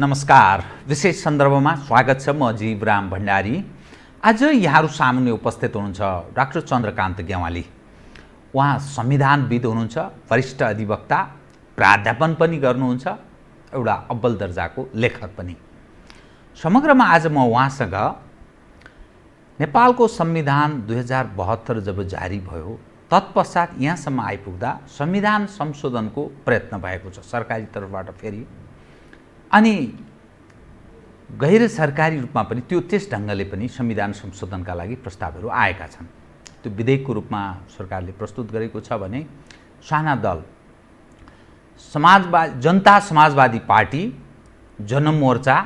नमस्कार। विशेष सन्दर्भमा स्वागत छ। म जीवराम भण्डारी। आज यहाँहरू सामुन्ने उपस्थित हुनुहुन्छ डाक्टर चन्द्रकान्त ग्यावाली। उहाँ संविधानविद हुनुहुन्छ, वरिष्ठ अधिवक्ता, प्राध्यापन पनि गर्नुहुन्छ, एउटा अब्बल दर्जाको लेखक पनि। समग्रमा आज म उहाँसँग नेपालको संविधान 2072 जब जारी भयो तत्पश्चात यहाँसम्म आइपुग्दा संविधान संशोधनको प्रयत्न भएको छ सरकारी तर्फबाट, फेरि अनि गैर सरकारी रूपमा पनि त्यस ढङ्गले पनि संविधान संशोधनका लागि प्रस्तावहरू आएका छन्। त्यो विधेयकको रूपमा सरकारले प्रस्तुत गरेको छ भने साना दल जनता समाजवादी पार्टी, जनमोर्चा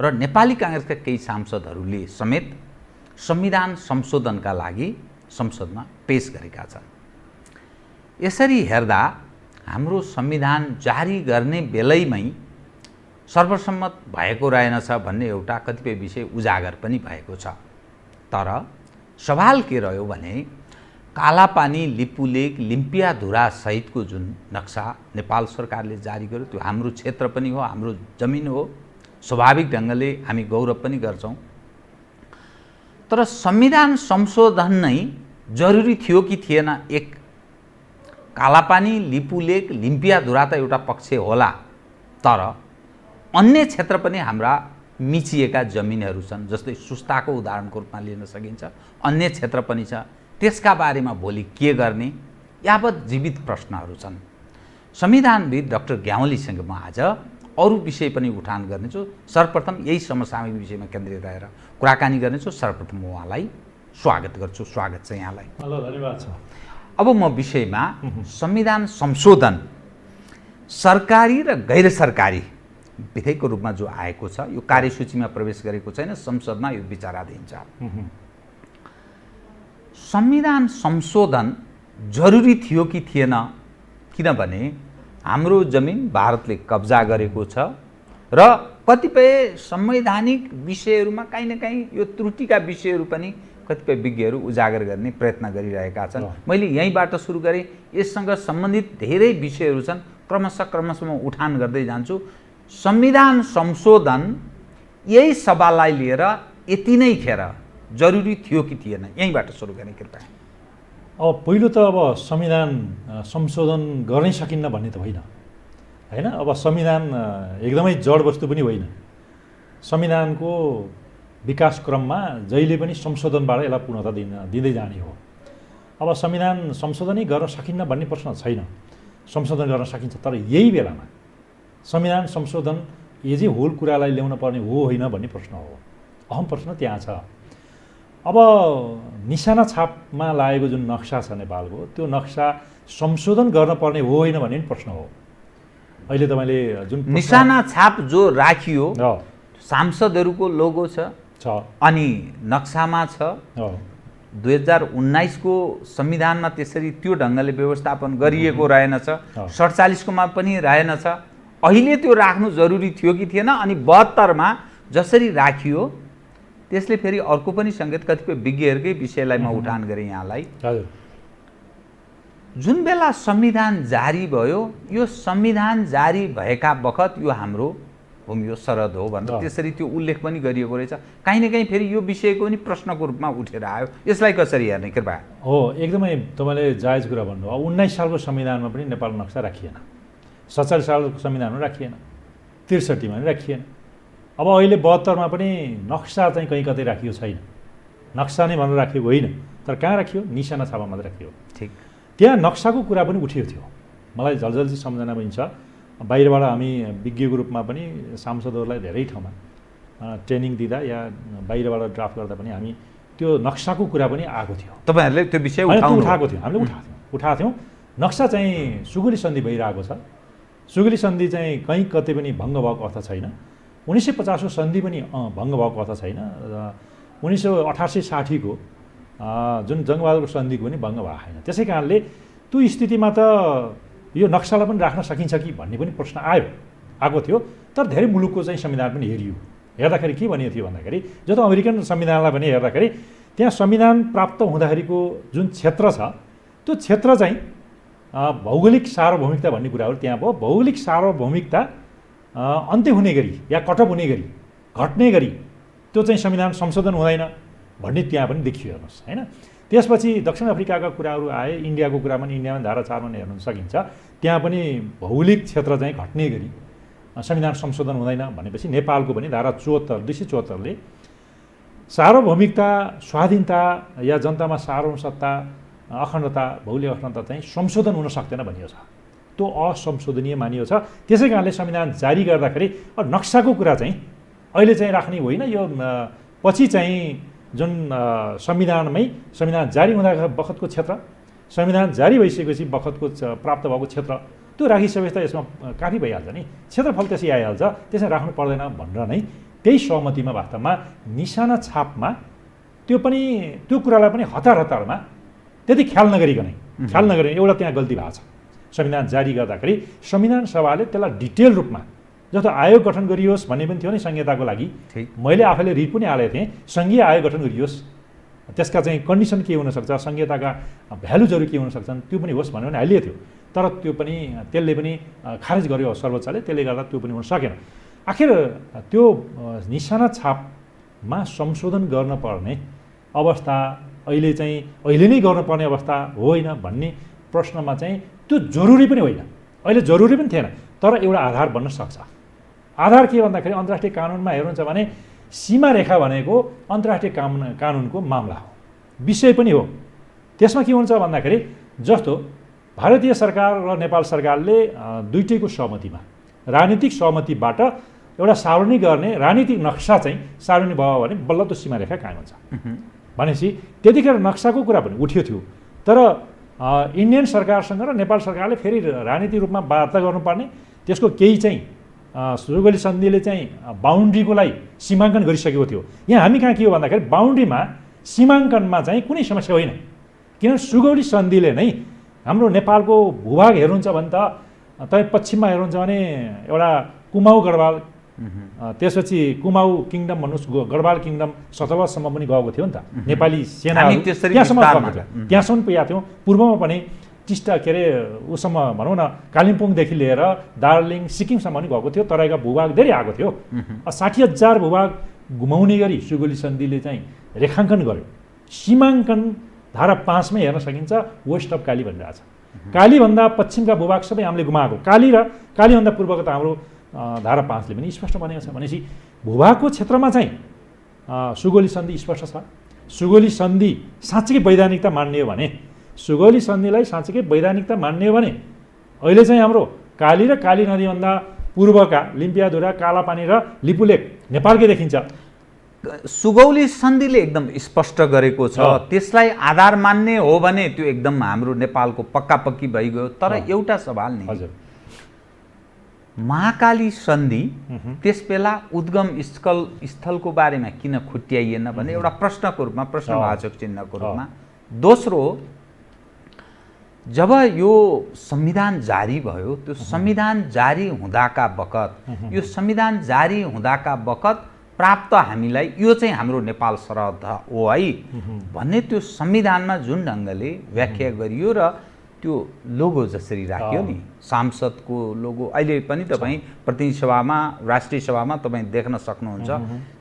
र नेपाली कांग्रेसका केही सांसदहरूले समेत संविधान संशोधनका लागि संसदमा पेश गरेका छन्। यसरी हेर्दा हाम्रो संविधान जारी गर्ने बेलैमै सर्वसम्मत भएको रहेनछ भन्ने एउटा कतिपय विषय उजागर पनि भएको छ। तर सवाल के रह्यो भने कालापानी, लिपुलेक, लिम्पियाधुरा सहितको जुन नक्सा नेपाल सरकारले जारी गर्यो त्यो हाम्रो क्षेत्र पनि हो, हाम्रो जमिन हो, स्वाभाविक ढङ्गले हामी गौरव पनि गर्छौँ। तर संविधान संशोधन नै जरुरी थियो कि थिएन? एक कालापानी, लिपुलेक, लिम्पियाधुरा त एउटा पक्ष होला, तर अन्य क्षेत्र पनि हाम्रा मिचिएका जमिनहरू छन्। जस्तै सुस्ताको उदाहरणको रूपमा लिन सकिन्छ, अन्य क्षेत्र पनि छ। त्यसका बारेमा भोलि के गर्ने यावत जीवित प्रश्नहरू छन्। संविधानविद डाक्टर ग्यावालीसँग म आज अरू विषय पनि उठान गर्नेछु। सर्वप्रथम यही समसामयिक विषयमा केन्द्रित रहेर कुराकानी गर्नेछु। सर्वप्रथम म उहाँलाई स्वागत गर्छु। स्वागत छ यहाँलाई। हेलो, धन्यवाद छ। अब म विषयमा संविधान संशोधन सरकारी र गैर सरकारी विधेयकको रूपमा जो आएको छ, यो कार्यसूचीमा प्रवेश गरेको छैन, संसदमा यो विचाराधीन छ। संविधान संशोधन जरुरी थियो कि थिएन? किनभने हाम्रो जमिन भारतले कब्जा गरेको छ र कतिपय संवैधानिक विषयहरूमा काहीँ न काहीँ यो त्रुटिका विषयहरू पनि कतिपय विज्ञहरू उजागर गर्ने प्रयत्न गरिरहेका छन्। मैले यहीँबाट सुरु गरेँ। यससँग सम्बन्धित धेरै विषयहरू छन्, क्रमशः म उठान गर्दै जान्छु। संविधान संशोधन यही सवाललाई लिएर यति नै खेर जरुरी थियो कि थिएन? यहीँबाट सुरु गर्ने कृपया। अब पहिलो त अब संविधान संशोधन गर्नै सकिन्न भन्ने त होइन। अब संविधान एकदमै जड वस्तु पनि होइन। संविधानको विकास क्रममा जहिले पनि संशोधनबाट यसलाई पूर्णता दिँदै जाने हो। अब संविधान संशोधनै गर्न सकिन्न भन्ने प्रश्न छैन। संशोधन गर्न सकिन्छ, तर यही बेलामा संविधान संशोधन यदि होल कुरालाई ल्याउन पर्ने हो होइन भन्ने प्रश्न हो। अहम प्रश्न त्यहाँ छ। अब निशाना छापमा लागेको जुन नक्सा छ नेपालको, त्यो नक्सा संशोधन गर्न पर्ने हो होइन भन्ने पनि प्रश्न हो। अहिले तपाईँले जुन निशाना छाप जो राखियो, सांसदहरूको लोगो छ अनि नक्सामा छ। 2019 को संविधानमा त्यसरी त्यो ढङ्गले व्यवस्थापन गरिएको रहेनछ, 47 कोमा पनि रहेनछ। अहिले त्यो राख्नु जरुरी थियो कि थिएन? अनि 72 मा जसरी राखियो त्यसले फेरि अर्को पनि सङ्केत कतिपय विज्ञहरूकै विषयलाई म उठान गरेँ यहाँलाई। जुन बेला संविधान जारी भयो, यो संविधान जारी भएका बखत यो हाम्रो भूमि हो, सरहद हो भनेर त्यसरी त्यो उल्लेख पनि गरिएको रहेछ। काहीँ न काहीँ फेरि यो विषयको पनि प्रश्नको रूपमा उठेर आयो। यसलाई कसरी हेर्ने कृपया? हो, एकदमै तपाईँले जायज कुरा भन्नुभयो। 19 सालको संविधानमा पनि नेपाल नक्सा राखिएन, 47 सालको संविधानमा राखिएन, 63 मा पनि राखिएन। अब अहिले 72 मा पनि नक्सा चाहिँ कहीँ कतै राखियो छैन। नक्सा नै भनेर राखिएको होइन, तर कहाँ राखियो? निशाना छापा मात्रै राखियो। ठिक। त्यहाँ नक्साको कुरा पनि उठेको थियो। मलाई झलझल्ची सम्झना पनि छ। बाहिरबाट हामी विज्ञको रूपमा पनि सांसदहरूलाई धेरै ठाउँमा ट्रेनिङ दिँदा या बाहिरबाट ड्राफ्ट गर्दा पनि हामी त्यो नक्साको कुरा पनि आएको थियो। तपाईँहरूले त्यो विषय उठाएको थियो, हामीले उठाएको थियौँ। नक्सा चाहिँ सुगुली सन्धि भइरहेको छ। सुगुली सन्धि चाहिँ कहीँ कतै पनि भङ्ग भएको अर्थ छैन। 1950 को सन्धि पनि भङ्ग भएको अर्थ छैन। 1988-60 को जुन जङ्गबहादुर सन्धिको पनि भङ्ग भएको छैन। त्यसै कारणले त्यो स्थितिमा त यो नक्सालाई पनि राख्न सकिन्छ कि भन्ने पनि प्रश्न आएको थियो। तर धेरै मुलुकको चाहिँ संविधान पनि हेरियो। हेर्दाखेरि के भनिएको थियो भन्दाखेरि, जस्तो अमेरिकन संविधानलाई पनि हेर्दाखेरि त्यहाँ संविधान प्राप्त हुँदाखेरिको जुन क्षेत्र छ, त्यो क्षेत्र चाहिँ भौगोलिक सार्वभौमिकता भन्ने कुराहरू त्यहाँ भयो। भौगोलिक सार्वभौमिकता अन्त्य हुने गरी या कटअप हुने गरी घट्ने गरी त्यो चाहिँ संविधान संशोधन हुँदैन भन्ने त्यहाँ पनि देखियो हेर्नुहोस् होइन। त्यसपछि दक्षिण अफ्रिकाका कुराहरू आए, इन्डियाको कुरामा पनि इन्डियामा धारा 4 मा हेर्न सकिन्छ, त्यहाँ पनि भौगोलिक क्षेत्र चाहिँ घट्ने गरी संविधान संशोधन हुँदैन भनेपछि नेपालको पनि धारा 274ले सार्वभौमिकता, स्वाधीनता या जनतामा सार्वभौमसत्ता, अखण्डता, भौगोलिक अखण्डता चाहिँ संशोधन हुन सक्दैन भनिएको छ। त्यो असंशोधनीय मानिएको छ। त्यसै कारणले संविधान जारी गर्दाखेरि नक्साको कुरा चाहिँ अहिले चाहिँ राख्ने होइन, यो पछि चाहिँ जुन संविधान जारी हुँदा बखतको क्षेत्र, संविधान जारी भइसकेपछि बखतको प्राप्त भएको क्षेत्र त्यो राखिसकेपछि त यसमा काफी भइहाल्छ नि, क्षेत्रफल त्यसै आइहाल्छ, त्यसमा राख्नु पर्दैन भनेर नै त्यही सहमतिमा वास्तवमा निशाना छापमा त्यो कुरालाई पनि हतारमा त्यति ख्याल नगरिकन एउटा त्यहाँ गल्ती भएको छ। संविधान जारी गर्दाखेरि संविधान सभाले त्यसलाई डिटेल रूपमा जस्तो आयोग गठन गरियोस् भन्ने पनि थियो नि संहिताको लागि। मैले आफैले रिट पनि हालेको थिएँ, सङ्घीय आयोग गठन गरियोस्, त्यसका चाहिँ कन्डिसन के हुनसक्छ, संहिताका भ्यालुजहरू के हुन सक्छन् त्यो पनि होस् भनेर पनि हालिएको थियो। तर त्यो पनि त्यसले पनि खारेज गर्यो सर्वोच्चले, त्यसले गर्दा त्यो पनि हुन सकेन। आखिर त्यो निशाना छापमा संशोधन गर्न पर्ने अवस्था अहिले नै गर्नुपर्ने अवस्था होइन भन्ने प्रश्नमा चाहिँ त्यो जरुरी पनि होइन, अहिले जरुरी पनि थिएन, तर एउटा आधार बन्न सक्छ। आधार के भन्दाखेरि अन्तर्राष्ट्रिय कानुनमा हेर्नुहुन्छ भने सीमा रेखा भनेको अन्तर्राष्ट्रिय कानुनको मामला हो, विषय पनि हो। त्यसमा के हुन्छ भन्दाखेरि जस्तो भारतीय सरकार र नेपाल सरकारले दुईटैको सहमतिमा, राजनीतिक सहमतिबाट एउटा सार्वजनिक गर्ने राजनीतिक नक्सा चाहिँ सार्वजनिक भयो भने बल्ल त्यो सीमा रेखा कायम हुन्छ भनेपछि त्यतिखेर नक्साको कुरा पनि उठ्यो थियो। तर इन्डियन सरकारसँग र नेपाल सरकारले फेरि राजनीतिक रूपमा वार्ता गर्नुपर्ने, त्यसको केही चाहिँ सुगौली सन्धिले चाहिँ बााउन्ड्रीको लागि सीमाङ्कन गरिसकेको थियो। यहाँ हामी कहाँ के हो भन्दाखेरि बााउन्ड्रीमा सीमाङ्कनमा चाहिँ कुनै समस्या होइन, किनभने सुगौली सन्धिले नै हाम्रो नेपालको भूभाग हेर्नुहुन्छ भने त तपाईँ पश्चिममा हेर्नुहुन्छ भने एउटा कुमाऊ गढवाल, त्यसपछि कुमाऊ किङडम भन्नुहोस्, गढवाल किङडम सतलजसम्म पनि गएको थियो नि त, नेपाली सेना त्यहाँसम्म पुगेको थियौँ। पूर्वमा पनि टिस्टा के अरे उसम्म भनौँ न कालिम्पोङदेखि लिएर दार्जिलिङ सिक्किमसम्म पनि गएको थियो, तराईका भूभाग धेरै आएको थियो। 60,000 भूभाग घुमाउने गरी सुगौली सन्धिले चाहिँ रेखाङ्कन गर्यो। सीमाङ्कन धारा 5 मै हेर्न सकिन्छ, वेस्ट अफ काली भनिरहेछ। कालीभन्दा पश्चिमका भूभाग सबै हामीले गुमाएको, कालीभन्दा पूर्वको त हाम्रो धारा 5 ले पनि स्पष्ट भनेको छ। भनेपछि भूभागको क्षेत्रमा चाहिँ सुगौली सन्धि स्पष्ट छ। सुगौली सन्धि साँच्चै वैधानिकता मान्ने हो भने, सुगौली सन्धिलाई साँच्चै वैधानिकता मान्ने हो भने अहिले चाहिँ हाम्रो काली र काली नदीभन्दा पूर्वका लिम्पियाधुरा, कालापानी र लिपुलेक नेपालकै देखिन्छ। सुगौली सन्धिले एकदम स्पष्ट गरेको छ, त्यसलाई आधार मान्ने हो भने त्यो एकदम हाम्रो नेपालको पक्की भइगयो। तर एउटा सवाल नि, हजुर, महाकाली सन्धि त्यसबेला उद्गम स्थलको बारेमा किन खुट्याइएन भने एउटा प्रश्नको रूपमा, प्रश्नवाचक चिन्हको रूपमा। दोस्रो, जब यो संविधान जारी भयो, त्यो संविधान जारी हुँदाका बखत, यो संविधान जारी हुँदाका बखत प्राप्त हामीलाई यो चाहिँ हाम्रो नेपाल सरहद हो है भन्ने त्यो संविधानमा जुन ढङ्गले व्याख्या गरियो र त्यो लोगो जसरी राखियो नि, सांसदको लोगो अहिले पनि तपाईँ प्रतिनिधि सभामा, राष्ट्रिय सभामा तपाईँ देख्न सक्नुहुन्छ,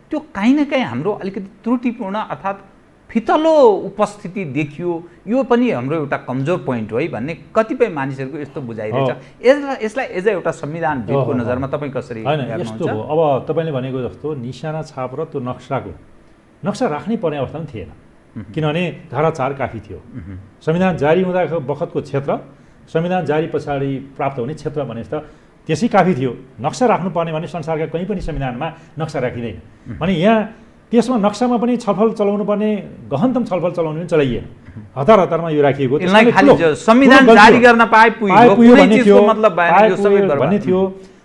त्यो काहीँ न काहीँ हाम्रो अलिकति त्रुटिपूर्ण अर्थात् फितलो उपस्थिति देखियो। यो पनि हाम्रो एउटा कमजोर पोइन्ट हो है भन्ने कतिपय मानिसहरूको यस्तो बुझाइरहेछ। यसलाई एज एउटा संविधानविदको नजरमा तपाईँ कसरी हेर्नुहुन्छ? यस्तो हो, अब तपाईँले भनेको जस्तो निशाना छाप र त्यो नक्सा राख्नै पर्ने अवस्था पनि थिएन, किनभने धारा 4 काफी थियो। संविधान जारी हुँदा बखतको क्षेत्र, संविधान जारी पछाडि प्राप्त हुने क्षेत्र भने त त्यसै काफी थियो। नक्सा राख्नुपर्ने भने संसारका कहीँ पनि संविधानमा नक्सा राखिँदैन भने यहाँ त्यसमा नक्सामा पनि छलफल चलाउनु पर्ने, गहनतम छलफल चलाउनु पनि चलाइएन, हतारमा यो राखिएको। संविधान जारी गर्न पाए भन्ने थियो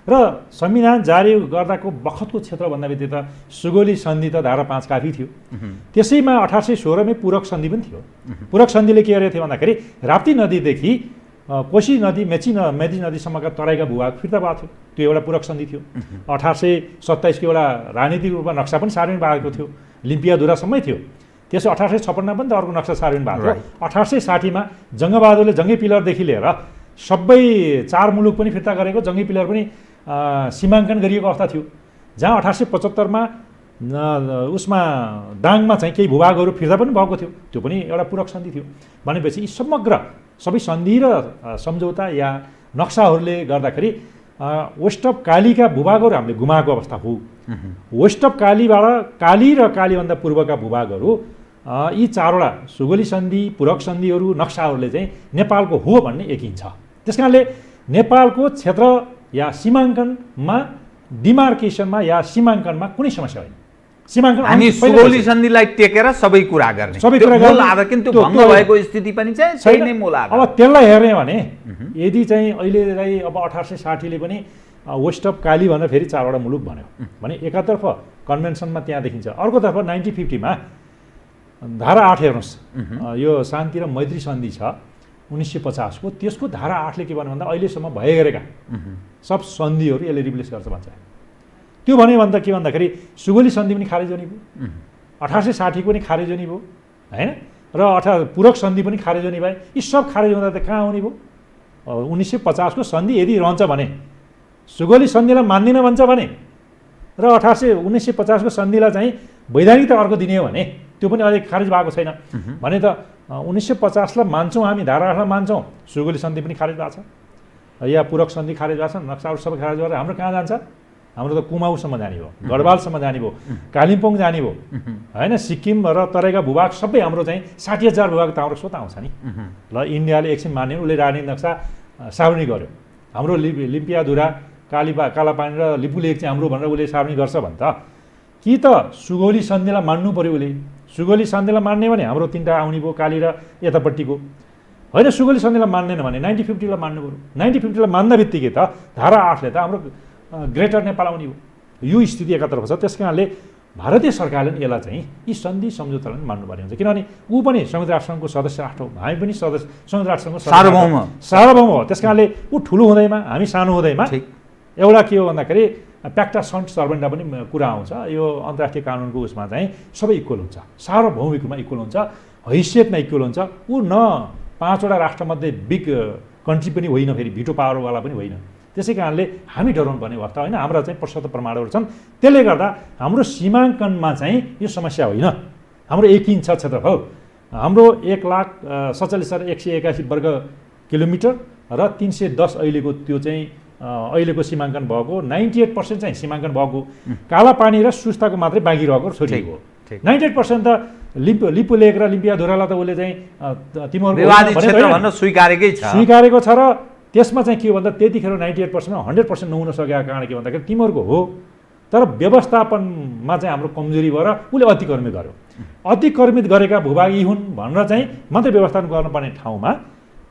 र संविधान जारी गर्दाको बखतको क्षेत्र भन्दा बित्तिकै त सुगौली सन्धि त धारा 5 काफी थियो। त्यसैमा 1816 मै पूरक सन्धि पनि थियो। पूरक सन्धिले के गरेको थियो भन्दाखेरि राप्ती नदीदेखि कोशी नदी, मेची नदीसम्मका तराईका भूभाग फिर्ता भएको थियो, त्यो एउटा पूरक सन्धि थियो। 1827 को एउटा राजनीतिक रूपमा नक्सा पनि सार्वजनिक भएको थियो, लिम्पियाधुरासम्मै थियो। त्यसो 1856 पनि त अर्को नक्सा सार्वजनिक भएको थियो। 1860 मा जङ्गबहादुरले जङ्गे पिलरदेखि लिएर सबै 4 मुलुक पनि फिर्ता गरेको, जङ्गे पिलर पनि सीमाङ्कन गरिएको अवस्था थियो, जहाँ 1875मा उसमा दाङमा चाहिँ केही भूभागहरू फिर्ता पनि भएको थियो, त्यो पनि एउटा पूरक सन्धि थियो। भनेपछि यी समग्र सबै सन्धि र सम्झौता या नक्साहरूले गर्दाखेरि वेस्ट अफ कालीका भूभागहरू हामीले गुमाएको अवस्था हो। वेस्ट अफ कालीबाट काली र कालीभन्दा पूर्वका भूभागहरू यी चारवटा सुगोली सन्धि, पूरक सन्धिहरू, नक्साहरूले चाहिँ नेपालको हो भन्ने यकिन छ। त्यस कारणले नेपालको क्षेत्र या सीमाङ्कनमा, डिमार्केसनमा या सीमाङ्कनमा कुनै समस्या होइन। सीमाङ्कन हामी सुगौली सन्धिलाई टेकेर सबै कुरा गर्ने, सबै कुरा मूल आधार किन त्यो भङ्ग भएको स्थिति पनि चाहिँ छैन नै मूल आधार। अब त्यसलाई हेर्ने भने यदि चाहिँ अहिलेलाई अब 1860ले पनि वेस्ट अफ काली भनेर फेरि चारवटा मुलुक भन्यो भने एकातर्फ कन्भेन्सनमा त्यहाँ देखिन्छ, अर्कोतर्फ 1950मा धारा 8 हेर्नुहोस्, यो शान्ति र मैत्री सन्धि छ 1950 को, त्यसको धारा 8ले के भन्यो भन्दा अहिलेसम्म भए गरेका सब सन्धिहरू यसले रिप्लेस गर्छ भन्छ। त्यो भन्यो भन्दा के भन्दाखेरि सुगोली सन्धि पनि खारेज हुने भयो, 1860 को पनि खारेज हुने भयो हैन, र पूरक सन्धि पनि खारेज हुने भए। यी सब खारेज हुँदा त कहाँ हुने भयो? 1950 को सन्धि यदि रहन्छ भने सुगोली सन्धिलाई मान्दिन भन्छ भने र 1950 को सन्धिलाई चाहिँ वैधानिकता अर्को दिने हो भने त्यो पनि अझै खारेज भएको छैन भने त 1950 लाई मान्छौँ हामी, धारा 8 लाई मान्छौँ, सुगोली सन्धि पनि खारेज भएको छ या पूरक सन्धि खारेज भएको छ, नक्साहरू सबै खारेज गरेर हाम्रो कहाँ जान्छ? हाम्रो त कुमाऊसम्म जाने भयो, गढवालसम्म जाने भयो, कालिम्पोङ जाने भयो हैन, सिक्किम र तराईका भूभाग सबै हाम्रो चाहिँ 60,000 भूभाग त हाम्रो स्वत आउँछ नि। ल इन्डियाले एकछिन मान्यो, उसले राजनीतिक नक्सा सार्वजनिक गर्यो, हाम्रो लिम्पियाधुरा, कालापानी र लिपुलेक चाहिँ हाम्रो भनेर उसले सार्वजनिक गर्छ भने त कि त सुगौली सन्धिलाई मान्नु पर्यो उसले। सुगौली सन्धिलाई मान्ने भने हाम्रो 3टा आउने भयो, काली र यतापट्टिको होइन। सुगौली सन्धिलाई मान्दैन भने 1950 लाई मान्नु पर्यो। 1950 लाई मान्दा बित्तिकै त धारा 8 ले त हाम्रो ग्रेटर नेपाल आउने हो। यो स्थिति एकातर्फ छ। त्यस कारणले भारतीय सरकारले पनि यसलाई चाहिँ यी सन्धि सम्झौतालाई मान्नुपर्ने हुन्छ, किनभने ऊ पनि संयुक्त राष्ट्रसङ्घको सदस्य राष्ट्र हो, हामी पनि संयुक्त राष्ट्रसङ्घको सार्वभौम हो। त्यस कारणले ऊ ठुलो हुँदैमा हामी सानो हुँदैमा एउटा के हो भन्दाखेरि प्याक्टा सन्ट सर्भेन्टमा पनि कुरा आउँछ, यो अन्तर्राष्ट्रिय कानुनको उसमा चाहिँ सबै इक्वल हुन्छ, सार्वभौमिकमा इक्वल हुन्छ, हैसियतमा इक्वल हुन्छ। ऊ न 5वटा राष्ट्रमध्ये बिग कन्ट्री पनि होइन, फेरि भिटो पावरवाला पनि होइन। त्यसै कारणले हामी डराउनु पर्ने अवस्था होइन। हाम्रा चाहिँ प्रशस्त प्रमाणहरू छन्, त्यसले गर्दा हाम्रो सीमाङ्कनमा चाहिँ यो समस्या होइन। हाम्रो 1 इंच छ क्षेत्रफल, हाम्रो 1,47,181 वर्ग किलोमिटर र 310 अहिलेको त्यो चाहिँ अहिलेको सीमाङ्कन भएको 98% चाहिँ सीमाङ्कन भएको कालापानी र सुस्ताको मात्रै बाँकी रहेको छोडिएको हो। 98% त लिपुलेक र लिम्पियाधुरालाई त उसले चाहिँ तिमीहरू स्वीकारेको छ र त्यसमा चाहिँ के हो भन्दा त्यतिखेर 98% 100% नहुन सकेका कारण के भन्दाखेरि तिमीहरूको हो। तर व्यवस्थापनमा चाहिँ हाम्रो कमजोरी भएर उसले अतिक्रमित गर्यो। अतिक्रमित गरेका भूभाग यी हुन् भनेर चाहिँ मात्रै व्यवस्थापन गर्नुपर्ने ठाउँमा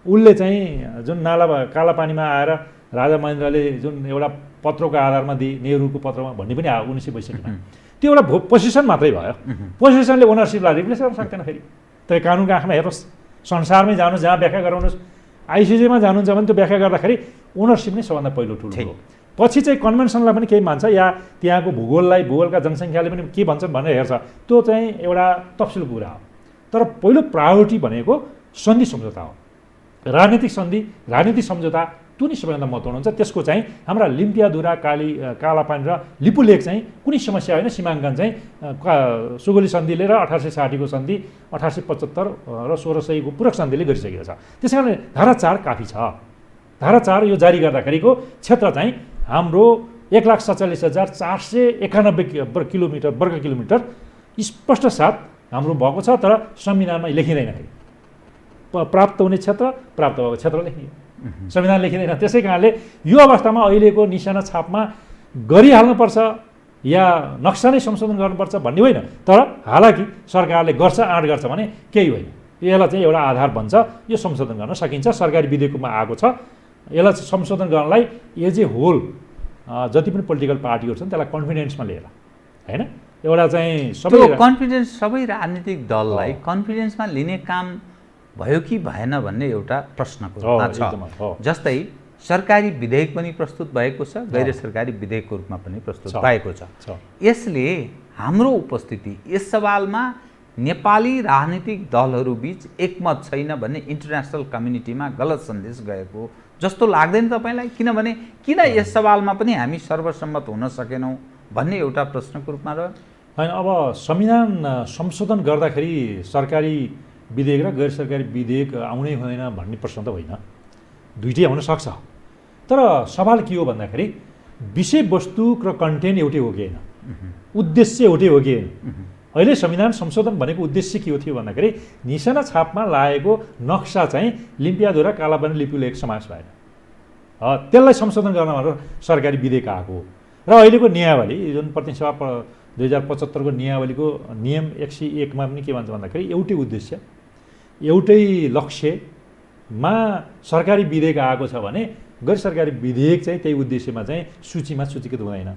उसले चाहिँ जुन नाला कालापानीमा आएर राजा महेन्द्रले जुन एउटा पत्रको आधारमा दिए, नेहरूको पत्रमा भन्ने पनि आयो 1962मा, त्यो एउटा पोजिसन मात्रै भयो। पोजिसनले ओनरसिपलाई रिप्लेस गर्न सक्दैन। फेरि त्यो कानुनको आँखामा हेर्नुहोस्, संसारमै जानुहोस्, जहाँ व्याख्या गराउनुहोस्, आइसिजेमा जानुहुन्छ भने त्यो व्याख्या गर्दाखेरि ओनरसिप नै सबभन्दा पहिलो ठुलो हो। पछि चाहिँ कन्भेन्सनलाई पनि केही मान्छ या त्यहाँको भूगोलका जनसङ्ख्याले पनि के भन्छन् भनेर हेर्छ, त्यो चाहिँ एउटा तफसिलको कुरा हो। तर पहिलो प्रायोरिटी भनेको सन्धि सम्झौता हो। राजनीतिक सन्धि, राजनीतिक सम्झौता त्यो नै सबैभन्दा महत्त्वपूर्ण हुन्छ। त्यसको चाहिँ हाम्रा लिम्पियाधुरा, कालापानी र लिपुलेक चाहिँ कुनै समस्या होइन। सीमाङ्कन चाहिँ सुगोली सन्धिले र 1860 को सन्धि, 1875 र 1600 को पूरक सन्धिले गरिसकेको छ। त्यस कारणले धारा 4 काफी छ। धारा 4 यो जारी गर्दाखेरिको क्षेत्र चाहिँ हाम्रो 1,47,491 वर्ग किलोमिटर स्पष्ट साथ हाम्रो भएको छ। तर संविधानमा लेखिँदैन, प्राप्त हुने क्षेत्र, प्राप्त भएको क्षेत्र लेखियो, संविधान लेखिँदैन। त्यसै कारणले यो अवस्थामा अहिलेको निशाना छापमा गरिहाल्नुपर्छ या नक्सा नै संशोधन गर्नुपर्छ भन्ने होइन। तर हालाकि सरकारले गर्छ, आँट गर्छ भने केही होइन। यसलाई चाहिँ एउटा आधार बन्छ, यो संशोधन गर्न सकिन्छ। सरकारी विधेयकमा आएको छ। यसलाई संशोधन गर्नलाई एज ए होल जति पनि पोलिटिकल पार्टीहरू छन् त्यसलाई कन्फिडेन्समा लिएर होइन, एउटा चाहिँ सबै कन्फिडेन्स, सबै राजनीतिक दललाई कन्फिडेन्समा लिने काम भयो कि भएन भन्ने एउटा प्रश्नको रूपमा छ। जस्तै सरकारी विधेयक पनि प्रस्तुत भएको छ, गैर सरकारी विधेयकको रूपमा पनि प्रस्तुत भएको छ। यसले हाम्रो उपस्थिति यस सवालमा नेपाली राजनीतिक दलहरू बीच एकमत छैन भन्ने इन्टरनेसनल कम्युनिटीमा गलत सन्देश गएको जस्तो लाग्दैन तपाईँलाई? किनभने किन यस सवालमा पनि हामी सर्वसम्मत हुन सकेनौँ भन्ने एउटा प्रश्नको रूपमा रह्यो। होइन, अब संविधान संशोधन गर्दाखेरि सरकारी विधेयक र गैर सरकारी विधेयक आउनै हुँदैन भन्ने प्रश्न त होइन, दुइटै आउन सक्छ। तर सवाल के हो भन्दाखेरि विषयवस्तु र कन्टेन्ट एउटै हो कि होइन, उद्देश्य एउटै हो कि होइन। अहिले संविधान संशोधन भनेको उद्देश्य के हो थियो भन्दाखेरि निशाना छापमा लागेको नक्सा चाहिँ लिम्पियाद्वारा कालापानी लिपिको लेख समावेश भएन, त्यसलाई संशोधन गर्न भनेर सरकारी विधेयक आएको हो। र अहिलेको नियमावली जुन प्रतिनिधि सभा 2075 को नियमावलीको नियम 101 मा पनि के भन्छ भन्दाखेरि एउटै उद्देश्य एउटै लक्ष्यमा सरकारी विधेयक आएको छ भने गैर सरकारी विधेयक चाहिँ त्यही उद्देश्यमा चाहिँ सूचीमा सूचीकृत हुँदैन,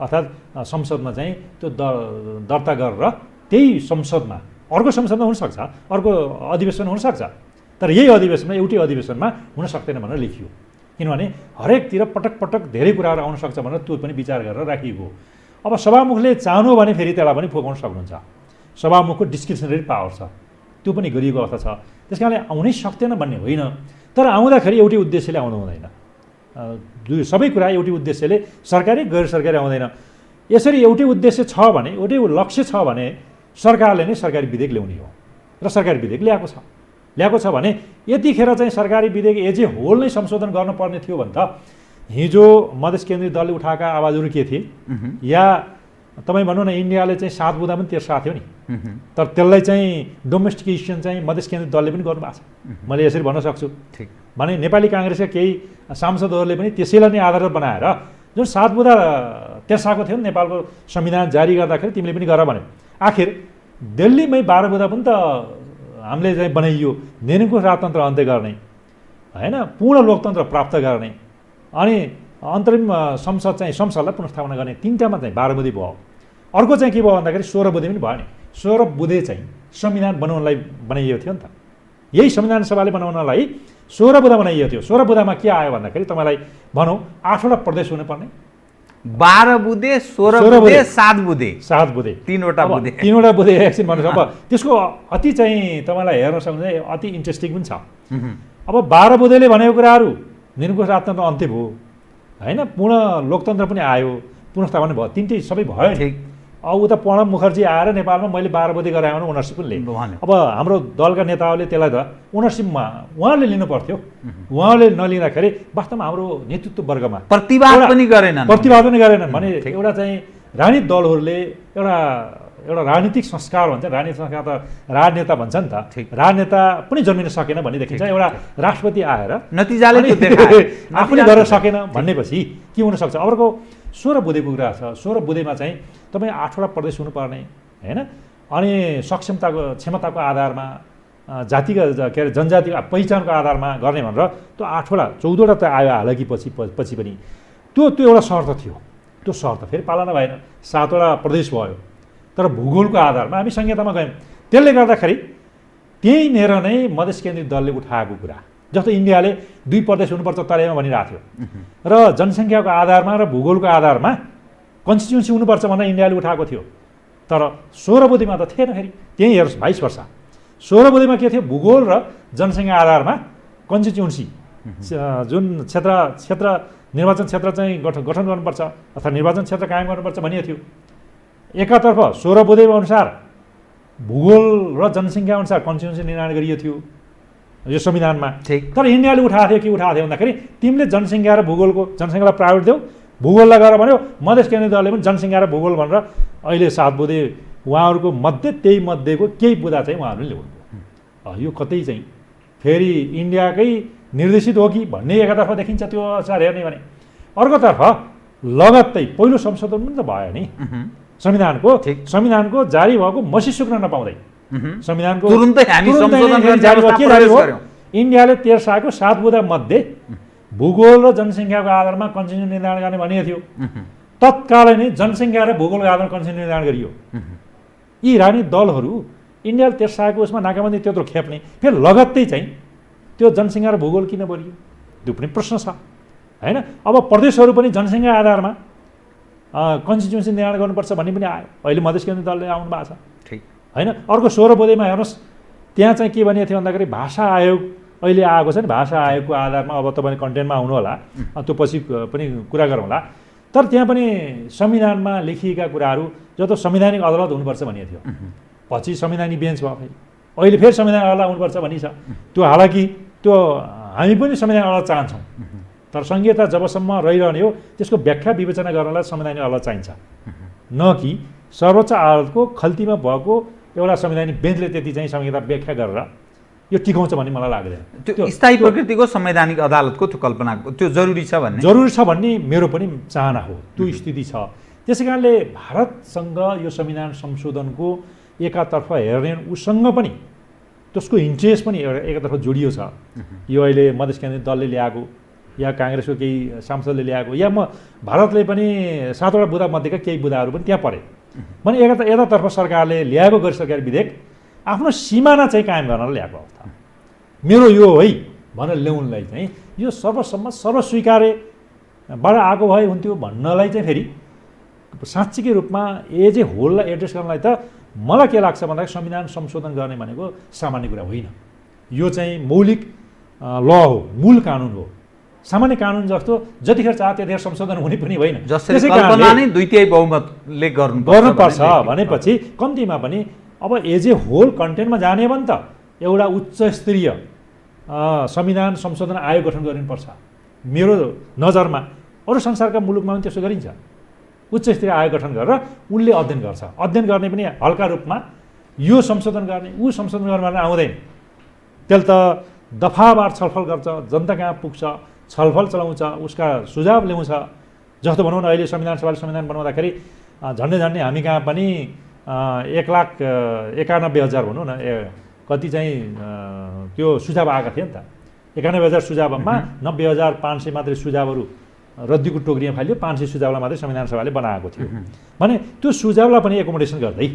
अर्थात् संसदमा चाहिँ त्यो दर्ता गरेर त्यही संसदमा अर्को संसदमा हुनसक्छ, अर्को अधिवेशन हुनसक्छ, तर यही अधिवेशनमा एउटै अधिवेशनमा हुन सक्दैन भनेर लेखियो। किनभने हरेकतिर पटक पटक धेरै कुराहरू आउन सक्छ भनेर त्यो पनि विचार गरेर राखिएको। अब सभामुखले चाहनु भने फेरि त्यसलाई पनि फुकाउन सक्नुहुन्छ, सभामुखको डिस्क्रिप्सनरी पावर छ, त्यो पनि गरिएको अवस्था छ। त्यस कारणले आउनै सक्दैन भन्ने होइन, तर आउँदाखेरि एउटै उद्देश्यले आउनु हुँदैन। सबै कुरा एउटै उद्देश्यले सरकारी गैर सरकारी आउँदैन। यसरी एउटै उद्देश्य छ भने, एउटै लक्ष्य छ भने सरकारले नै सरकारी विधेयक ल्याउने हो र सरकारी विधेयक ल्याएको छ भने यतिखेर चाहिँ सरकारी विधेयक एज ए होल नै संशोधन गर्नुपर्ने थियो भने त हिजो मधेस केन्द्रीय दलले उठाएका आवाजहरू के थिए, या तपाईँ भनौँ न इन्डियाले चाहिँ 7 बुँदा पनि तेर्साएको थियो नि, तर त्यसलाई चाहिँ डोमेस्टिकेसन चाहिँ मधेस केन्द्रीय दलले पनि गर्नुभएको छ, मैले यसरी भन्न सक्छु। भने नेपाली काङ्ग्रेसका केही सांसदहरूले पनि त्यसैलाई नै आधार बनाएर जुन 7 बुँदा तेर्साएको थियो नेपालको संविधान जारी गर्दाखेरि तिमीले पनि गर भन्यो। आखिर दिल्लीमै 12 बुँदा पनि त हामीले चाहिँ बनाइयो निरङ्कुश राजतन्त्र अन्त्य गर्ने, होइन, पूर्ण लोकतन्त्र प्राप्त गर्ने, अनि अन्तरिम संसदलाई पुनर्स्थापना गर्ने, तीनटामा चाहिँ 12 बुँदे भयो। अर्को चाहिँ के भयो भन्दाखेरि 16 बुँदे पनि भयो नि। 16 बुँदे चाहिँ संविधान बनाउनलाई बनाइएको थियो नि त, यही संविधान सभाले बनाउनलाई 16 बुँदा बनाइएको थियो। 16 बुँदामा के आयो भन्दाखेरि तपाईँलाई भनौँ 8वटा प्रदेश हुनुपर्ने, 12 बुँदे 16 बुँदे 7 बुँदे तीनवटा बुँदे एकछिन भन्नुहोस्। अब त्यसको अति चाहिँ तपाईँलाई हेर्न सक्नुहुन्छ, अति इन्ट्रेस्टिङ पनि छ। अब 12 बुँदेले भनेको कुराहरू निरङ्कुश राजतन्त्र अन्त्य भयो, होइन, पूर्ण लोकतन्त्र पनि आयो, पुनर्स्थापना भयो, तिनटै सबै भयो नि। अब उता प्रणब मुखर्जी आएर नेपालमा मैले 12 बुँदे गराएँ भने ओनरसिप पनि लिएँ। अब हाम्रो दलका नेताहरूले त्यसलाई त ओनरसिपमा उहाँहरूले लिनु पर्थ्यो, उहाँले नलिँदाखेरि वास्तवमा हाम्रो नेतृत्व वर्गमा प्रतिवाद पनि गरेनन् भने एउटा चाहिँ राजनीतिक दलहरूले एउटा राजनीतिक संस्कार भन्छ, राजनीतिक संस्कार त राजनेता भन्छ नि त, राजनेता पनि जन्मिन सकेन भन्ने देखिन्छ। एउटा राष्ट्रपति आएर नतिजाले आफूले गर्न सकेन भनेपछि के हुनसक्छ। अर्को 16 बुँदेको कुरा छ। 16 बुँदेमा चाहिँ तपाईँ 8वटा प्रदेश हुनुपर्ने, होइन, अनि क्षमताको आधारमा जातिका के अरे जनजातिको पहिचानको आधारमा गर्ने भनेर त्यो 8वटा 14वटा त आयो हालाकि पछि पनि त्यो एउटा शर्त थियो। त्यो शर्त फेरि पालना भएन, 7वटा प्रदेश भयो, तर भूगोलको आधारमा हामी संहितामा गयौँ। त्यसले गर्दाखेरि त्यहीँनिर नै मधेस केन्द्रीय दलले उठाएको कुरा, जस्तो इन्डियाले 2 प्रदेश हुनुपर्छ तराईमा भनिरहेको थियो, र जनसङ्ख्याको आधारमा र भूगोलको आधारमा कन्स्टिट्युन्सी हुनुपर्छ भनेर इन्डियाले उठाएको थियो। तर 16 बुँदेमा त थिएन। फेरि त्यहीँ हेर्नुहोस् 22 वर्ष 16 बुँदेमा के थियो, भूगोल र जनसङ्ख्या आधारमा कन्स्टिट्युन्सी जुन क्षेत्र निर्वाचन क्षेत्र चाहिँ गठन गर्नुपर्छ अथवा निर्वाचन क्षेत्र कायम गर्नुपर्छ भनिएको थियो। एकातर्फ 16 बुँदेमा अनुसार भूगोल र जनसङ्ख्या अनुसार कन्स्टिट्युन्सी निर्माण गरिएको थियो यो संविधानमा। तर इन्डियाले उठाएको थियो, के उठाएको थियो भन्दाखेरि तिमीले जनसङ्ख्या र जनसङ्ख्यालाई प्रायोरिटी देऊ, भूगोललाई गरेर भन्यो। मधेस केन्द्रीय दलले पनि जनसङ्ख्या र भूगोल भनेर अहिले 7 बुँदे उहाँहरूको मध्ये त्यही मध्येको केही बुँदा चाहिँ उहाँहरूले ल्याउनु। यो कतै चाहिँ फेरि इन्डियाकै निर्देशित हो कि भन्ने एकातर्फ देखिन्छ त्यो अनुसार हेर्ने भने। अर्कोतर्फ लगत्तै पहिलो संशोधन पनि त भयो नि संविधानको जारी भएको मसी सुक्न नपाउँदै संविधानको तुरुन्तै हामी संशोधन गर्न जारी भयो। इन्डियाले तेर्साएको 7 बुँदा मध्ये भूगोल र जनसङ्ख्याको आधारमा कन्स्टिट्युसन निर्धारण गर्ने भनेको थियो। तत्कालै नै जनसङ्ख्या र भूगोलको आधारमा कन्स्टिट्युसन निर्धारण गरियो। यी राजनीतिक दलहरू इन्डियाले तेर्साएको उसमा नाकाबन्दी त्यत्रो खेप्ने, फेरि लगत्तै चाहिँ त्यो जनसङ्ख्या र भूगोल किन बढियो, त्यो पनि प्रश्न छ, होइन। अब प्रदेशहरू पनि जनसङ्ख्या आधारमा कन्स्टिट्युसन निर्माण गर्नुपर्छ भन्ने पनि आयो। अहिले मधेस केन्द्रीय दलले आउनु भएको छ, होइन। अर्को 16 बुँदेमा हेर्नुहोस्, त्यहाँ चाहिँ के भनिएको थियो भन्दाखेरि भाषा आयोग अहिले आएको छ नि भाषा आयोगको आधारमा, अब तपाईँले कन्टेन्टमा आउनु होला, त्यो पछि पनि कुरा गरौँला। तर त्यहाँ पनि संविधानमा लेखिएका कुराहरू जस्तो संवैधानिक अदालत हुनुपर्छ भनिएको थियो, पछि संवैधानिक बेन्च भयो, फेरि अहिले फेरि संविधान अदालत हुनुपर्छ भनिन्छ। त्यो हालाकि त्यो हामी पनि संविधान अदालत चाहन्छौँ, तर सङ्घीयता जबसम्म रहिरहने हो त्यसको व्याख्या विवेचना गर्नलाई संवैधानिक अदालत चाहिन्छ, न कि सर्वोच्च अदालतको खल्तीमा भएको एउटा संवैधानिक बेन्चले त्यति चाहिँ संहिता व्याख्या गरेर यो टिकाउँछ भन्ने मलाई लाग्दैन। त्यो स्थायी प्रकृतिको संवैधानिक अदालतको त्यो कल्पना त्यो जरुरी छ भन्ने मेरो पनि चाहना हो, त्यो स्थिति छ। त्यसै कारणले भारतसँग यो संविधान संशोधनको एकातर्फ हेर्ने उसँग पनि त्यसको इन्ट्रेस्ट पनि एकातर्फ जोडियो छ। यो अहिले मधेस केन्द्रीय दलले ल्याएको या काङ्ग्रेसको केही सांसदले ल्याएको या भारतले पनि 7वटा बुँदा मध्येका केही बुँदाहरू पनि त्यहाँ परे भने यतातर्फ सरकारले ल्याएको गैर सरकारी विधेयक आफ्नो सिमाना चाहिँ कायम गर्न ल्याएको अवस्था मेरो यो है भनेर ल्याउनलाई चाहिँ यो सर्वसम्म सर्वस्वीकार्यबाट आएको भए हुन्थ्यो भन्नलाई चाहिँ फेरि साँच्चीकै रूपमा एज ए होललाई एड्रेस गर्नलाई त मलाई के लाग्छ भन्दाखेरि संविधान संशोधन गर्ने भनेको सामान्य कुरा होइन। यो चाहिँ मौलिक ल हो, मूल कानुन हो। सामान्य कानुन जस्तो जतिखेर चाह त्यतिखेर संशोधन हुने पनि होइन। त्यसै कल्पना नै 2/3 बहुमतले गर्नुपर्छ भनेपछि कम्तीमा पनि अब एज ए होल कन्टेन्टमा जाने भने त एउटा उच्च स्तरीय संविधान संशोधन आयोग गठन गरिनुपर्छ। मेरो नजरमा अरू संसारका मुलुकमा पनि त्यसो गरिन्छ। उच्च स्तरीय आयोग गठन गरेर उनले अध्ययन गर्छ। अध्ययन गर्ने पनि हल्का रूपमा यो संशोधन गर्ने ऊ संशोधन गर्ने आउँदैन। त्यसले त दफावार छलफल गर्छ, जनता कहाँ पुग्छ, छलफल चलाउँछ, उसका सुझाव ल्याउँछ। जस्तो भनौँ न अहिले संविधान सभाले संविधान बनाउँदाखेरि झन्डै हामी कहाँ पनि 1,91,000 भनौँ न कति चाहिँ त्यो सुझाव आएका थिए नि त। 91,000 सुझावमा 90,500 मात्रै सुझावहरू रद्दीको टोकरीमा फाल्यो, 500 सुझावलाई मात्रै संविधान सभाले बनाएको थियो भने त्यो सुझावलाई पनि एकोमोडेसन गर्दै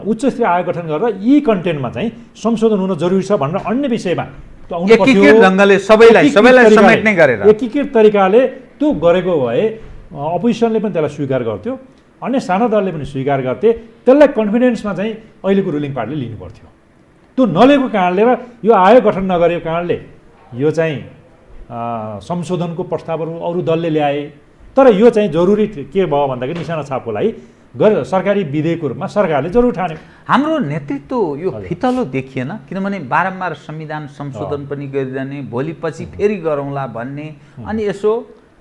उच्च स्तरीय आयोग गठन गरेर यी कन्टेन्टमा चाहिँ संशोधन हुन जरुरी छ भनेर अन्य विषयमा एकीकृत तरिकाले त्यो गरेको भए अपोजिसनले पनि त्यसलाई स्वीकार गर्थ्यो, अन्य साना दलले पनि स्वीकार गर्थे। त्यसलाई कन्फिडेन्समा चाहिँ अहिलेको रुलिङ पार्टीले लिनु पर्थ्यो। त्यो नलिएको कारणले र यो आयोग गठन नगरेको कारणले यो चाहिँ संशोधनको प्रस्तावहरू अरू दलले ल्याए। तर यो चाहिँ जरुरी के भयो भन्दाखेरि निशाना छापको लागि सरकारी विधेयकको रूपमा सरकारले जरुर ठान्यो। हाम्रो नेतृत्व यो फितलो देखिएन, किनभने बारम्बार संविधान संशोधन पनि गरिरहने, भोलि पछि फेरि गरौँला भन्ने, अनि यसो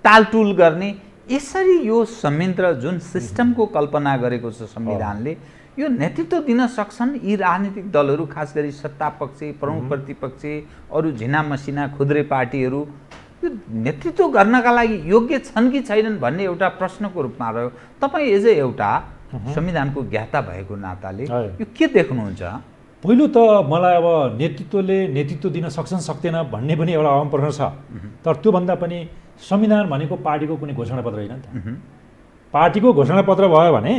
टालटुल गर्ने, यसरी यो संयन्त्र जुन सिस्टमको कल्पना गरेको छ संविधानले यो नेतृत्व दिन सक्छन् यी राजनीतिक दलहरू, खास गरी सत्ता पक्ष, प्रमुख प्रतिपक्ष, अरू झिना मसिना खुद्रे पार्टीहरू यो नेतृत्व गर्नका लागि योग्य छन् कि छैनन् भन्ने एउटा प्रश्नको रूपमा रह्यो। तपाईँ एज ए एउटा संविधानको ज्ञाता भएको नाताले यो के देख्नुहुन्छ? पहिलो त मलाई अब नेतृत्वले नेतृत्व दिन सक्छन् सक्दैन भन्ने पनि एउटा आम प्रश्न छ। तर त्योभन्दा पनि संविधान भनेको पार्टीको कुनै घोषणापत्र होइन नि त। पार्टीको घोषणापत्र भयो भने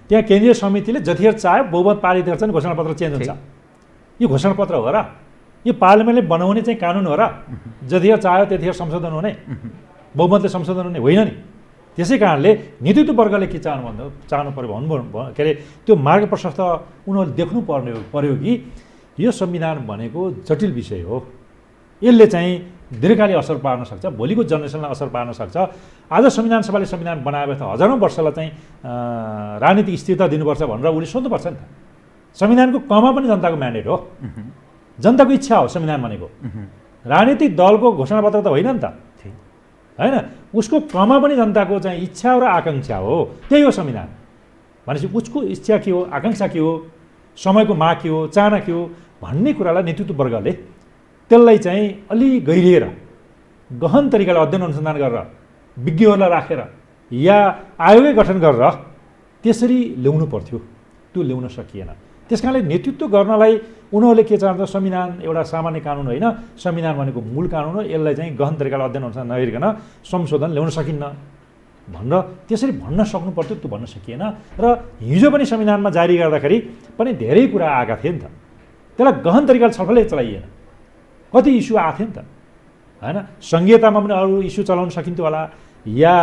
त्यहाँ केन्द्रीय समितिले जतिखेर चाह्यो बहुमत पारित गर्छ नि घोषणापत्र चेन्ज हुन्छ। यो घोषणापत्र हो र? यो पार्लियामेन्टले बनाउने चाहिँ कानुन हो र? जतिखेर चाह्यो त्यतिखेर संशोधन हुने, बहुमतले संशोधन हुने होइन नि। त्यसै कारणले नेतृत्व वर्गले के चाहनु पर्यो के अरे त्यो मार्ग प्रशस्त उनीहरूले देख्नु पर्यो कि यो संविधान भनेको जटिल विषय हो। यसले चाहिँ दीर्घकालीन असर पार्न सक्छ, भोलिको जेनेरेसनलाई असर पार्न सक्छ। आज संविधान सभाले संविधान बनाए त हजारौँ वर्षलाई चाहिँ राजनीतिक स्थिरता दिनुपर्छ भनेर उसले सोध्नुपर्छ नि त। संविधानको कमा पनि जनताको म्यान्डेट हो, जनताको इच्छा हो संविधान भनेको। राजनीतिक दलको घोषणापत्र त होइन नि त, होइन? उसको कमा पनि जनताको चाहिँ इच्छा र आकाङ्क्षा हो। त्यही हो संविधान भनेपछि उसको इच्छा के हो, आकाङ्क्षा के हो, समयको माग के हो, चाहना के हो भन्ने कुरालाई नेतृत्व वर्गले त्यसलाई चाहिँ अलि गहिरिएर गहन तरिकाले अध्ययन अनुसन्धान गरेर विज्ञहरूलाई राखेर या आयोगै गठन गरेर त्यसरी ल्याउनु पर्थ्यो। त्यो ल्याउन सकिएन। त्यस कारणले नेतृत्व गर्नलाई उनीहरूले के चाहन्छ, संविधान एउटा सामान्य कानुन होइन, संविधान भनेको मूल कानुन हो, यसलाई चाहिँ गहन तरिकाले अध्ययन अनुसन्धान नगरिकन संशोधन ल्याउन सकिन्न भनेर त्यसरी भन्न सक्नु पर्थ्यो। त्यो भन्न सकिएन। र हिजो पनि संविधानमा जारी गर्दाखेरि पनि धेरै कुरा आएका थिए नि त। त्यसलाई गहन तरिकाले छलफलै चलाइएन। कति इस्यु आएको थियो नि त, होइन? सङ्घीयतामा पनि अरू इस्यु चलाउन सकिन्थ्यो होला, या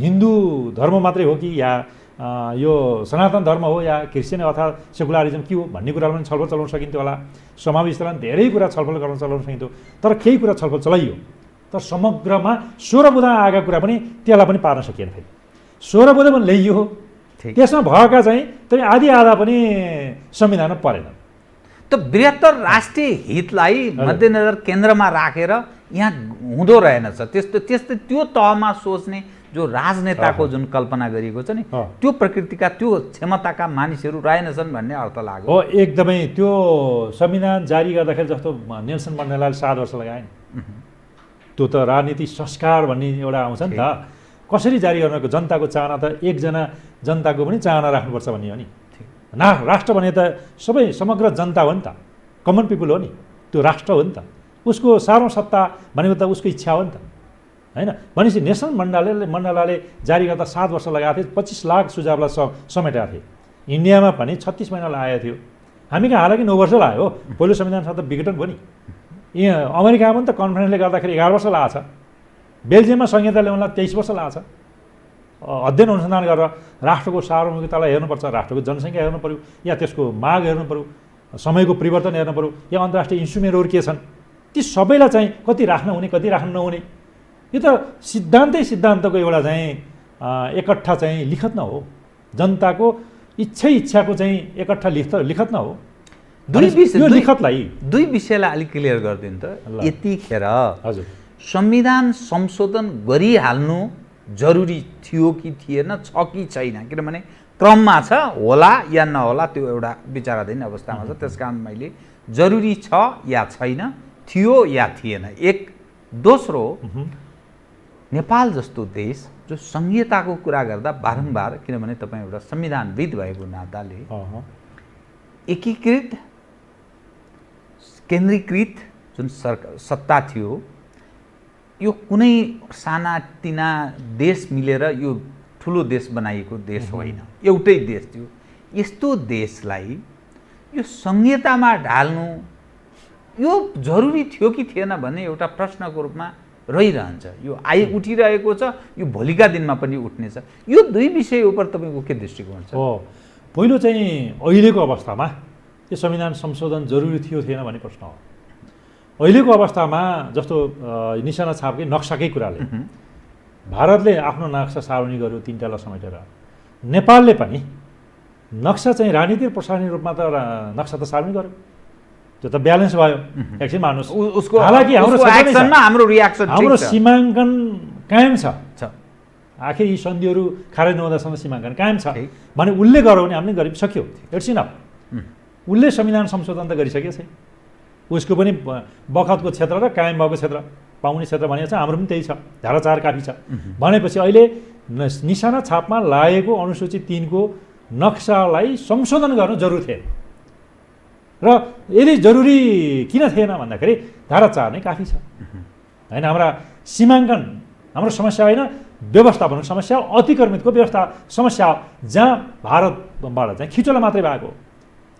हिन्दू धर्म मात्रै हो कि या यो सनातन धर्म हो या क्रिस्चियन अथवा सेकुलरिजम के हो भन्ने कुरालाई पनि छलफल चलाउन सकिन्थ्यो होला। समावेशतालाई धेरै कुरा छलफल गर्न चलाउन सकिन्थ्यो, तर केही कुरा छलफल चलाइयो। तर समग्रमा 16 बुँदा आएका कुरा पनि त्यसलाई पनि पार्न सकिएन। फेरि 16 बुँदा पनि ल्याइयो, त्यसमा भएका चाहिँ त्यही आधी आधा पनि संविधानमा परेन। त बृहत्तर राष्ट्रिय हितलाई मध्यनजर केन्द्रमा राखेर यहाँ हुँदो रहेनछ। त्यस्तै त्यो तहमा सोच्ने जो राजनेताको जुन कल्पना गरिएको छ नि, त्यो प्रकृतिका त्यो क्षमताका मानिसहरू रहेनछन् भन्ने अर्थ लाग्यो। हो, एकदमै। त्यो संविधान जारी गर्दाखेरि जस्तो नेल्सन मण्डेलाले 7 वर्ष लगाए नि, त्यो त राजनीति संस्कार भन्ने एउटा आउँछ नि त। कसरी जारी गर्नको? जनताको चाहना त एकजना जनताको पनि चाहना राख्नुपर्छ भन्ने हो नि। राष्ट्र भने त सबै समग्र जनता हो नि त, कमन पिपुल हो नि, त्यो राष्ट्र हो नि त। उसको सार्वभौम सत्ता भनेको त उसको इच्छा हो नि त, होइन? भनेपछि नेल्सन मण्डेलाले जारी गर्दा 7 वर्ष लगाएको थियो, 25 लाख सुझावलाई समेटेका थिए। इन्डियामा पनि 36 महिना लागेको थियो। हामी कहाँ हालाकि 9 वर्ष लाग्यो। पहिलो संविधान त विघटन भयो नि। यहाँ अमेरिकामा पनि त कन्फरेन्सले गर्दाखेरि 11 वर्ष लागेको छ। बेल्जियममा संहिता ल्याउनलाई 23 वर्ष लागेको छ। अध्ययन अनुसन्धान गरेर राष्ट्रको सार्वभौमिकतालाई हेर्नुपर्छ, राष्ट्रको जनसङ्ख्या हेर्नु पऱ्यो, या त्यसको माग हेर्नु पऱ्यो, समयको परिवर्तन हेर्नु पऱ्यो, या अन्तर्राष्ट्रिय इन्स्ट्रुमेन्टहरू के छन्, ती सबैलाई चाहिँ कति राख्न हुने कति राख्न नहुने, यो त सिद्धान्तको एउटा चाहिँ एकट्ठा चाहिँ लिखत न हो। जनताको इच्छाको चाहिँ एकट्ठा लिखत न हो। दुई लिखतलाई दुई विषयलाई अलिक क्लियर गरिदिनु त। यतिखेर हजुर संविधान संशोधन गरिहाल्नु जरुरी थियो कि थिएन, छ कि छैन? किनभने क्रममा छ, होला या नहोला त्यो एउटा विचाराधीन अवस्थामा छ। त्यसकारण मैले जरुरी छ या छैन, थियो या थिएन, एक। दोस्रो, नेपाल जस्तो देश जो संहिताको कुरा गर्दा बारम्बार, किनभने तपाईँ एउटा संविधानविद भएको नाताले एकीकृत केन्द्रीकृत जुन सत्ता थियो, यो कुनै सानातिना देश मिलेर यो ठुलो देश बनाइएको देश होइन, एउटै देश थियो। यस्तो देशलाई यो संहितामा ढाल्नु यो जरुरी थियो कि थिएन भन्ने एउटा प्रश्नको रूपमा रहिरहन्छ। यो उठिरहेको छ, यो भोलिका दिनमा पनि उठ्नेछ। यो दुई विषय उप तपाईँको के दृष्टिकोण छ? पहिलो चाहिँ अहिलेको अवस्थामा यो संविधान संशोधन जरुरी थियो थिएन भन्ने प्रश्न हो। अहिलेको अवस्थामा जस्तो निशाना छापकै नक्साकै कुराले भारतले आफ्नो नक्सा सार्वजनिक गर्यो 3टालाई समेटेर। नेपालले पनि नक्सा चाहिँ राजनीतिक प्रशासनिक रूपमा त नक्सा त सार्वजनिक गर्यो, त्यो त ब्यालेन्स भयो। एकछिन मान्नुहोस्, उसको हालाकि हाम्रो रियाक्सन हाम्रो सीमाङ्कन कायम छ। आखिर यी सन्धिहरू खारेज नहुँदासम्म सीमाङ्कन कायम छ भने उसले गर्यो भने हामीले गरिसक्यो। It's enough. उसले संविधान संशोधन त गरिसकेको छ। उसको पनि बखतको क्षेत्र र कायम भएको क्षेत्र पाउने क्षेत्र भनेको छ। हाम्रो पनि त्यही छ, धारा 4 काफी छ भनेपछि अहिले निशाना छापमा लागेको अनुसूची 3 को नक्सालाई संशोधन गर्नु जरुरी थिएन। र यदि जरुरी किन थिएन भन्दाखेरि धारा 4 नै काफी छ, होइन? हाम्रा सीमाङ्कन हाम्रो समस्या होइन, व्यवस्थापनको समस्या, अतिक्रमितको व्यवस्था समस्या हो, जहाँ भारतबाट चाहिँ खिचोला मात्रै भएको।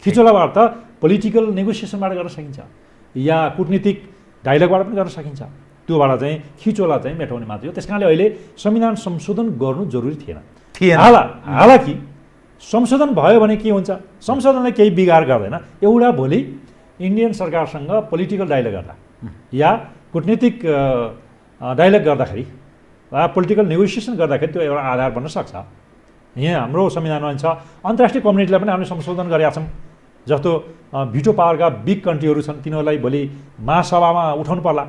खिचोलाबाट त पोलिटिकल नेगोसिएसनबाट गर्न सकिन्छ या कुटनीतिक डायलगबाट पनि गर्न सकिन्छ। त्योबाट चाहिँ खिचोला चाहिँ मेटाउने मात्रै हो। त्यस कारणले अहिले संविधान संशोधन गर्नु जरुरी थिएन। हालाकि संशोधन भयो भने के हुन्छ? संशोधनले केही बिगार गर्दैन। एउटा भोलि इन्डियन सरकारसँग पोलिटिकल डायलग गर्दा या कुटनीतिक डायलग गर्दाखेरि वा पोलिटिकल नेगोसिएसन गर्दाखेरि त्यो एउटा आधार बन्न सक्छ। यहाँ हाम्रो संविधानमा छ, अन्तर्राष्ट्रिय कम्युनिटीलाई पनि हामीले संशोधन गरेका छौँ। जस्तो भिटो पावरका बिग कन्ट्रीहरू छन्, तिनीहरूलाई भोलि महासभामा उठाउनु पर्ला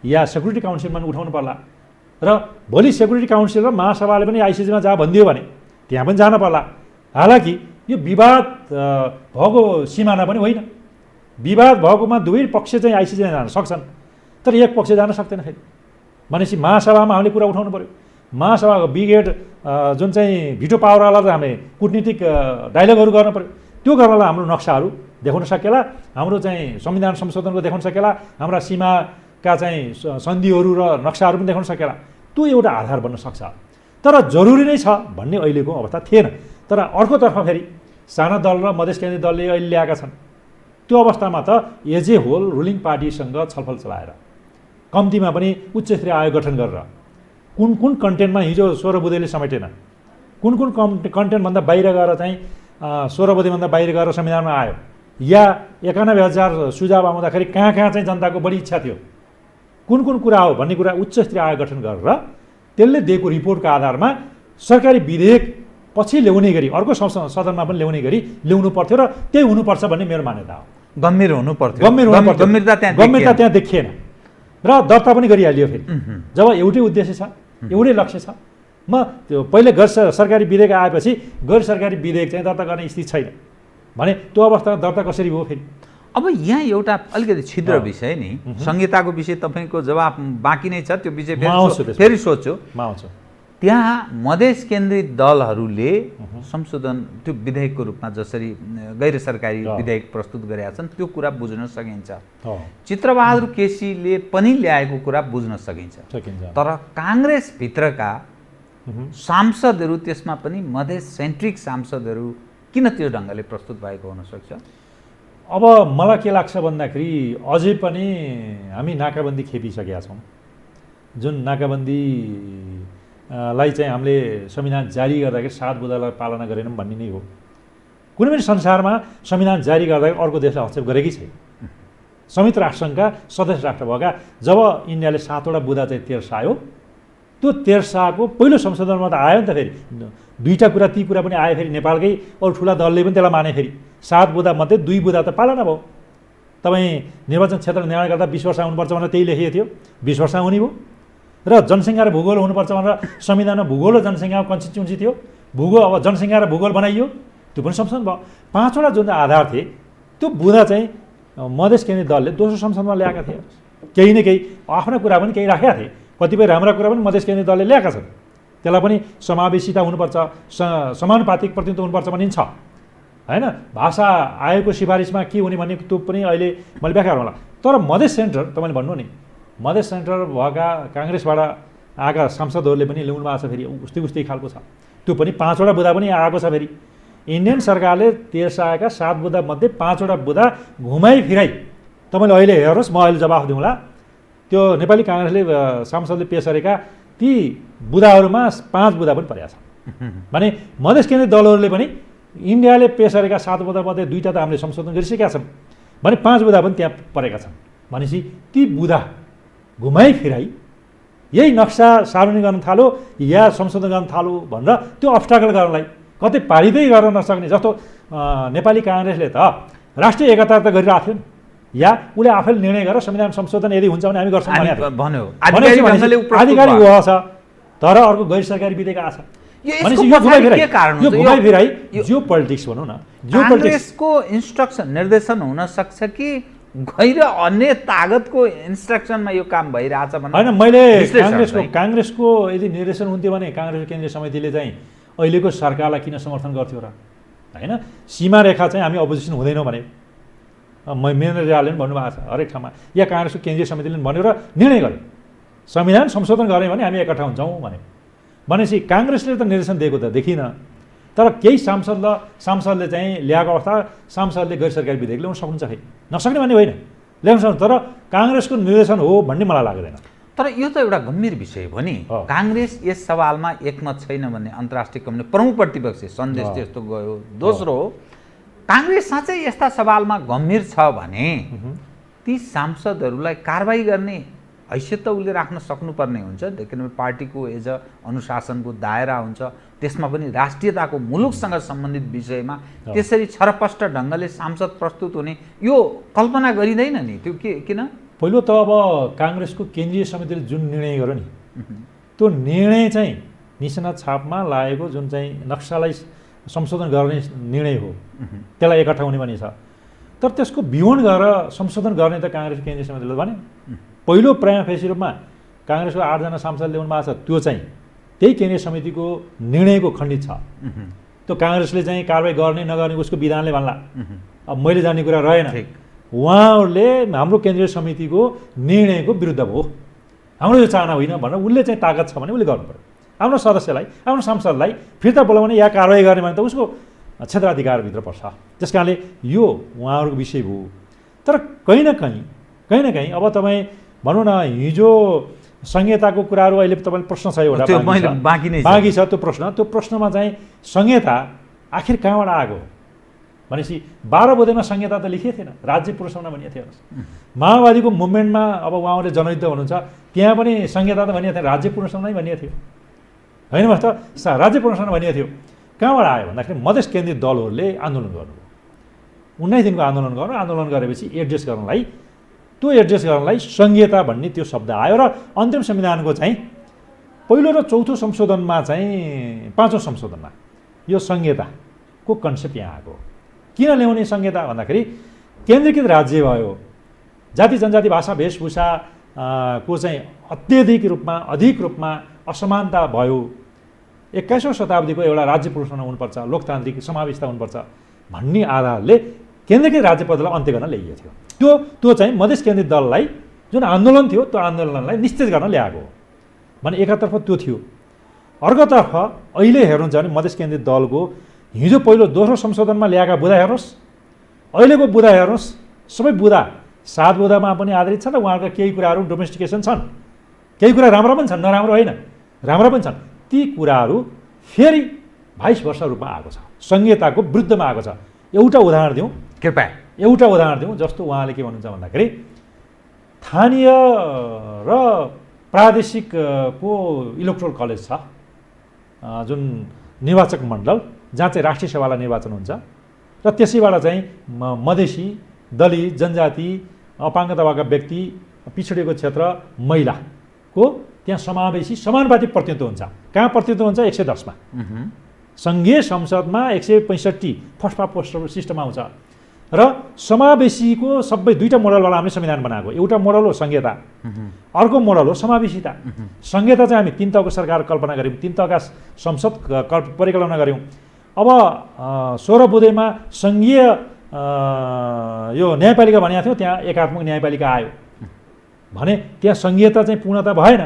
या सेक्युरिटी काउन्सिलमा पनि उठाउनु पर्ला। र भोलि सेक्युरिटी काउन्सिल र महासभाले पनि आइसिसीमा जा भनिदियो भने त्यहाँ पनि जान पर्ला। हालाकि यो विवाद भएको सिमाना पनि होइन। विवाद भएकोमा दुवै पक्ष चाहिँ आइसिसीमा जान सक्छन्, तर एक पक्ष जान सक्दैन। फेरि भनेपछि महासभामा हामीले कुरा उठाउनु पऱ्यो। महासभाको बिग हेड जुन चाहिँ भिटो पावरवाला चाहिँ हामीले कुटनीतिक डायलगहरू गर्नु पऱ्यो। त्यो गर्नलाई हाम्रो नक्साहरू देखाउन सकेला, हाम्रो चाहिँ संविधान संशोधनको देखाउन सकेला, हाम्रा सीमाका चाहिँ सन्धिहरू र नक्साहरू पनि देखाउन सकेला। त्यो एउटा आधार बन्न सक्छ। तर जरुरी नै छ भन्ने अहिलेको अवस्था थिएन। तर अर्कोतर्फ फेरि साना दल र मधेस केन्द्रीय दलले अहिले ल्याएका छन्। त्यो अवस्थामा त एज ए होल रुलिङ पार्टीसँग छलफल चलाएर कम्तीमा पनि उच्च स्तरीय आयोग गठन गरेर कुन कन्टेन्टमा हिजो 16 बुँदेले समेटेन, कुन कुन कन्टेन्टभन्दा बाहिर गएर चाहिँ 16 बुँदेभन्दा बाहिर गएर संविधानमा आयो, या 91,000 सुझाव आउँदाखेरि कहाँ कहाँ चाहिँ जनताको बढी इच्छा थियो, कुन कुन कुरा हो भन्ने कुरा उच्च स्तरीय आयोग गठन गरेर त्यसले दिएको रिपोर्टको आधारमा सरकारी विधेयक पछि ल्याउने गरी अर्को सदनमा पनि ल्याउने गरी ल्याउनु पर्थ्यो र त्यही हुनुपर्छ भन्ने मेरो मान्यता हो। गम्भीर हुनु पर्थ्यो, गम्भीरता त्यहाँ देखिएन र दर्ता पनि गरिहालियो। फेरि जब एउटै उद्देश्य छ, एउटै लक्ष्य छ, म त्यो पहिले सरकारी विधेयक आएपछि गैर सरकारी विधेयक चाहिँ दर्ता गर्ने स्थिति छैन भने त्यो अवस्थामा दर्ता कसरी भयो? फेरि अब यहाँ एउटा अलिकति छिद्र विषय नि, संहिताको विषय तपाईँको जवाब बाँकी नै छ, त्यो विषय फेरि सोध्छु। त्यहाँ मधेस केन्द्रित दलहरूले संशोधन त्यो विधेयकको रूपमा जसरी गैर सरकारी विधेयक प्रस्तुत गरेका छन् त्यो कुरा बुझ्न सकिन्छ, चित्रबहादुर केसीले पनि ल्याएको कुरा बुझ्न सकिन्छ, तर काङ्ग्रेसभित्रका सांसदहरू त्यसमा पनि मधेस सेन्ट्रिक सांसदहरू किन त्यो ढङ्गले प्रस्तुत भएको हुनसक्छ? अब मलाई के लाग्छ भन्दाखेरि अझै पनि हामी नाकाबन्दी खेपिसकेका छौँ। जुन नाकाबन्दीलाई चाहिँ हामीले संविधान जारी गर्दाखेरि 7 बुँदालाई पालना गरेनौँ भन्ने नै हो। कुनै पनि संसारमा संविधान जारी गर्दाखेरि अर्को देशले हस्तक्षेप गरेकै छैन। संयुक्त राष्ट्रसङ्घका सदस्य राष्ट्र भएका जब इन्डियाले 7वटा बुँदा चाहिँ तेर्सायो, त्यो तेर्साको पहिलो संशोधनमा त आयो नि त। फेरि दुईवटा कुरा ती कुरा पनि आयो। फेरि नेपालकै अरू ठुला दलले पनि त्यसलाई माने। फेरि 7 बुँदा मध्ये 2 बुँदा त पालना भयो। तपाईँ निर्वाचन क्षेत्र निर्माण गर्दा 20 वर्ष आउनुपर्छ भनेर त्यही लेखिएको थियो, 20 वर्ष आउने भयो। र जनसङ्ख्या र भूगोल हुनुपर्छ भनेर संविधानमा भूगोल र जनसङ्ख्याको कन्स्टिट्युन्सी थियो, भूगोल अब जनसङ्ख्या र भूगोल बनाइयो, त्यो पनि संशोधन भयो। 5वटा जुन आधार थिए त्यो बुँदा चाहिँ मधेस केन्द्रित दलले दोस्रो संसदमा ल्याएका थिए। केही न केही आफ्ना कुरा पनि केही राखेका थिए, कतिपय राम्रा कुरा पनि मधेस केन्द्रित दलले ल्याएका छन्। त्यसलाई पनि समावेशिता हुनुपर्छ, समानुपातिक प्रतिनिधित्व हुनुपर्छ भनिन्छ होइन। भाषा आयोगको सिफारिसमा के हुने भन्ने त्यो पनि अहिले मैले व्याख्या गरौँला। तर मधेस सेन्टर तपाईँले भन्नु नि, मधेस सेन्टर भएका काङ्ग्रेसबाट आएका सांसदहरूले पनि ल्याउनु भएको छ। फेरि उस्तै खालको छ, त्यो पनि 5वटा बुँदा पनि आएको छ। फेरि इन्डियन सरकारले तेर्साएका 7 बुँदा मध्ये 5वटा बुँदा घुमाइ फिराइ तपाईँले अहिले हेर्नुहोस्, म अहिले जवाफ दिउँला। त्यो नेपाली काङ्ग्रेसले सांसदले पेश गरेका ती बुँदाहरूमा 5 बुँदा पनि परेका छन् भने मधेस केन्द्रित दलहरूले पनि इन्डियाले पेश गरेका 7 बुँदा मध्ये 2टा त हामीले संशोधन गरिसकेका छन् भने 5 बुँदा पनि त्यहाँ परेका छन्। भनेपछि ती बुँदा घुमाइ फिराइ यही नक्सा सार्वजनिक गर्न थालो या संशोधन गर्न थालो भनेर त्यो अब्स्टाकल गर्नलाई कतै पारिँदै गर्न नसक्ने जस्तो नेपाली काङ्ग्रेसले त राष्ट्रिय एकता त गरिरहेको थियो नि, या उसले आफैले निर्णय गरेर संविधान संशोधन यदि हुन्छ भने हामी गर्छौँ भन्यो, आधिकारिक हो छ। तर अर्को गैर सरकारी विधेयक आछ। यो घुमाइ फिराइ जियो पोलिटिक्स भनौँ न, जियो पोलिटिक्सको इन्स्ट्रक्सन निर्देशन हुन सक्छ कि गैर अन्य तागतको इन्स्ट्रक्सनमा यो काम भइरहेछ भने होइन। मैले काङ्ग्रेसको यदि निर्देशन हुन्थ्यो भने काङ्ग्रेसको केन्द्रीय समितिले चाहिँ अहिलेको सरकारलाई किन समर्थन गर्थ्यो र होइन। सीमा रेखा चाहिँ हामी अपोजिसन हुँदैनौँ भने महेन्द्र रिजालले पनि भन्नुभएको छ हरेक ठाउँमा, या काङ्ग्रेसको केन्द्रीय समितिले पनि भनेर निर्णय गर्यो संविधान संशोधन गर्ने भने हामी एकट्ठा हुन्छौँ भनेपछि काङ्ग्रेसले त निर्देशन दिएको त देखिनँ। तर केही सांसदले चाहिँ ल्याएको अवस्था सांसदले गैर सरकारी विधेयक ल्याउन सक्नुहुन्छ, फेरि नसक्ने भन्ने होइन, ल्याउन सक्नु। तर काङ्ग्रेसको निर्देशन हो भन्ने मलाई लाग्दैन। तर यो त एउटा गम्भीर विषय हो नि। काङ्ग्रेस यस सवालमा एकमत छैन भन्ने अन्तर्राष्ट्रिय कम्युनिटी प्रमुख प्रतिपक्षी सन्देश त्यस्तो गयो। दोस्रो, काङ्ग्रेस साँच्चै यस्ता सवालमा गम्भीर छ भने ती सांसदहरूलाई कारबाही गर्ने हैसियत त उसले राख्न सक्नुपर्ने हुन्छ, किनभने पार्टीको एज अ अनुशासनको दायरा हुन्छ, त्यसमा पनि राष्ट्रियताको मुलुकसँग सम्बन्धित विषयमा त्यसरी छरपष्ट ढङ्गले सांसद प्रस्तुत हुने यो कल्पना गरिँदैन नि। त्यो किन? पहिलो त अब काङ्ग्रेसको केन्द्रीय समितिले जुन निर्णय गर्यो नि त्यो निर्णय चाहिँ निशाना छापमा लागेको जुन चाहिँ नक्सालाई संशोधन गर्ने निर्णय हो, त्यसलाई एकट्ठा हुने भनी छ। तर त्यसको विवरण गरेर संशोधन गर्ने त काङ्ग्रेसको केन्द्रीय समितिले भन्यो। पहिलो प्राइमा फेसी रूपमा काङ्ग्रेसको 8 जना सांसदले ल्याउनु भएको छ, त्यो चाहिँ त्यही केन्द्रीय समितिको निर्णयको खण्डित छ। त्यो काङ्ग्रेसले चाहिँ कारबाही गर्ने नगर्ने उसको विधानले भन्ला, अब मैले जान्ने कुरा रहेन। उहाँहरूले हाम्रो केन्द्रीय समितिको निर्णयको विरुद्ध भयो, हाम्रो यो चाहना होइन भनेर उसले चाहिँ ताकत छ भने उसले गर्नु पर्यो। आफ्नो सदस्यलाई आफ्नो सांसदलाई फिर्ता बोलाउने या कारबाही गर्ने भने त उसको क्षेत्राधिकारभित्र पर्छ। त्यस कारणले यो उहाँहरूको विषय भयो। तर कहीँ न कहीँ अब तपाईँ भनौँ न, हिजो संहिताको कुराहरू अहिले तपाईँले प्रश्न छ एउटा त्यो मैले बाँकी नै छ। बाँकी छ त्यो प्रश्न। त्यो प्रश्नमा चाहिँ संहिता आखिर कहाँबाट आएको भनेपछि 12 बुँदेमा संहिता त लेखिएको थिएन, राज्य पुनर्स्थापना भनिएको थियो। माओवादीको मुभमेन्टमा अब उहाँहरूले जनयुद्ध हुनुहुन्छ त्यहाँ पनि संहिता त भनिएको थियो, राज्य पुनर्स्थापना नै भनिएको थियो होइन त, राज्य पुनर्स्थापना भनिएको थियो। कहाँबाट आयो भन्दाखेरि मधेस केन्द्रित दलहरूले आन्दोलन गर्नुभयो, 19 दिनको आन्दोलन गर्नु, आन्दोलन गरेपछि एड्रेस गर्नलाई संहिता भन्ने त्यो शब्द आयो र अन्तिम संविधानको चाहिँ पहिलो र चौथो संशोधनमा चाहिँ 5औं संशोधनमा यो संहिताको कन्सेप्ट यहाँ आएको। किन ल्याउने संहिता भन्दाखेरि केन्द्रीकृत राज्य भयो, जाति जनजाति भाषा वेशभूषा को चाहिँ अधिक रूपमा असमानता भयो, 21औं शताब्दीको एउटा राज्य पुनर्स्थापना हुनुपर्छ, लोकतान्त्रिक समावेशिता हुनुपर्छ भन्ने आधारले केन्द्रीकृत राज्य पद्धतिलाई अन्त्य गर्न ल्याइएको थियो। त्यो चाहिँ मधेस केन्द्रित दललाई जुन आन्दोलन थियो त्यो आन्दोलनलाई निश्चित गर्न ल्याएको हो भने एकातर्फ त्यो थियो। अर्कोतर्फ अहिले हेर्नुहुन्छ भने मधेस केन्द्रित दलको हिजो पहिलो दोस्रो संशोधनमा ल्याएका बुँदा हेर्नुहोस्, अहिलेको बुँदा हेर्नुहोस्, सबै बुँदा 7 बुँदामा पनि आधारित छन् र उहाँहरूका केही कुराहरू डोमेस्टिकेसन छन्, केही कुरा राम्रो पनि छन्, नराम्रो होइन, राम्रो पनि छन्। ती कुराहरू फेरि 22 वर्ष रूपमा आएको छ, संहिताको विरुद्धमा आएको छ। एउटा उदाहरण दिउँ, कृपया एउटा उदाहरण दिउँ। जस्तो उहाँले के भन्नुहुन्छ भन्दाखेरि स्थानीय र प्रादेशिकको इलेक्टोरल कलेज छ, जुन निर्वाचक मण्डल जहाँ चाहिँ राष्ट्रिय सभालाई निर्वाचन हुन्छ र त्यसैबाट चाहिँ मधेसी, दलित, जनजाति, अपाङ्गता भएका व्यक्ति, पिछडिएको क्षेत्र, महिलाको त्यहाँ समावेशी समानुपातिक प्रतिनिधित्व हुन्छ। कहाँ प्रतिनिधित्व हुन्छ? 110 मा। सङ्घीय संसदमा 165 फर्स्ट पास्ट पोस्ट सिस्टम आउँछ र समावेशीको सबै दुईवटा मोडलबाट हामीले संविधान बनाएको। एउटा मोडल हो संहिता, अर्को मोडल हो समावेशिता। संहिता चाहिँ हामी 3 तहको सरकार कल्पना गऱ्यौँ, 3 तहका संसद परिकल्पना गऱ्यौँ। अब 16 बुँदेमा सङ्घीय यो न्यायपालिका भनेको थियो, त्यहाँ एकात्मक न्यायपालिका आयो भने त्यहाँ सङ्घीयता चाहिँ पूर्णता भएन।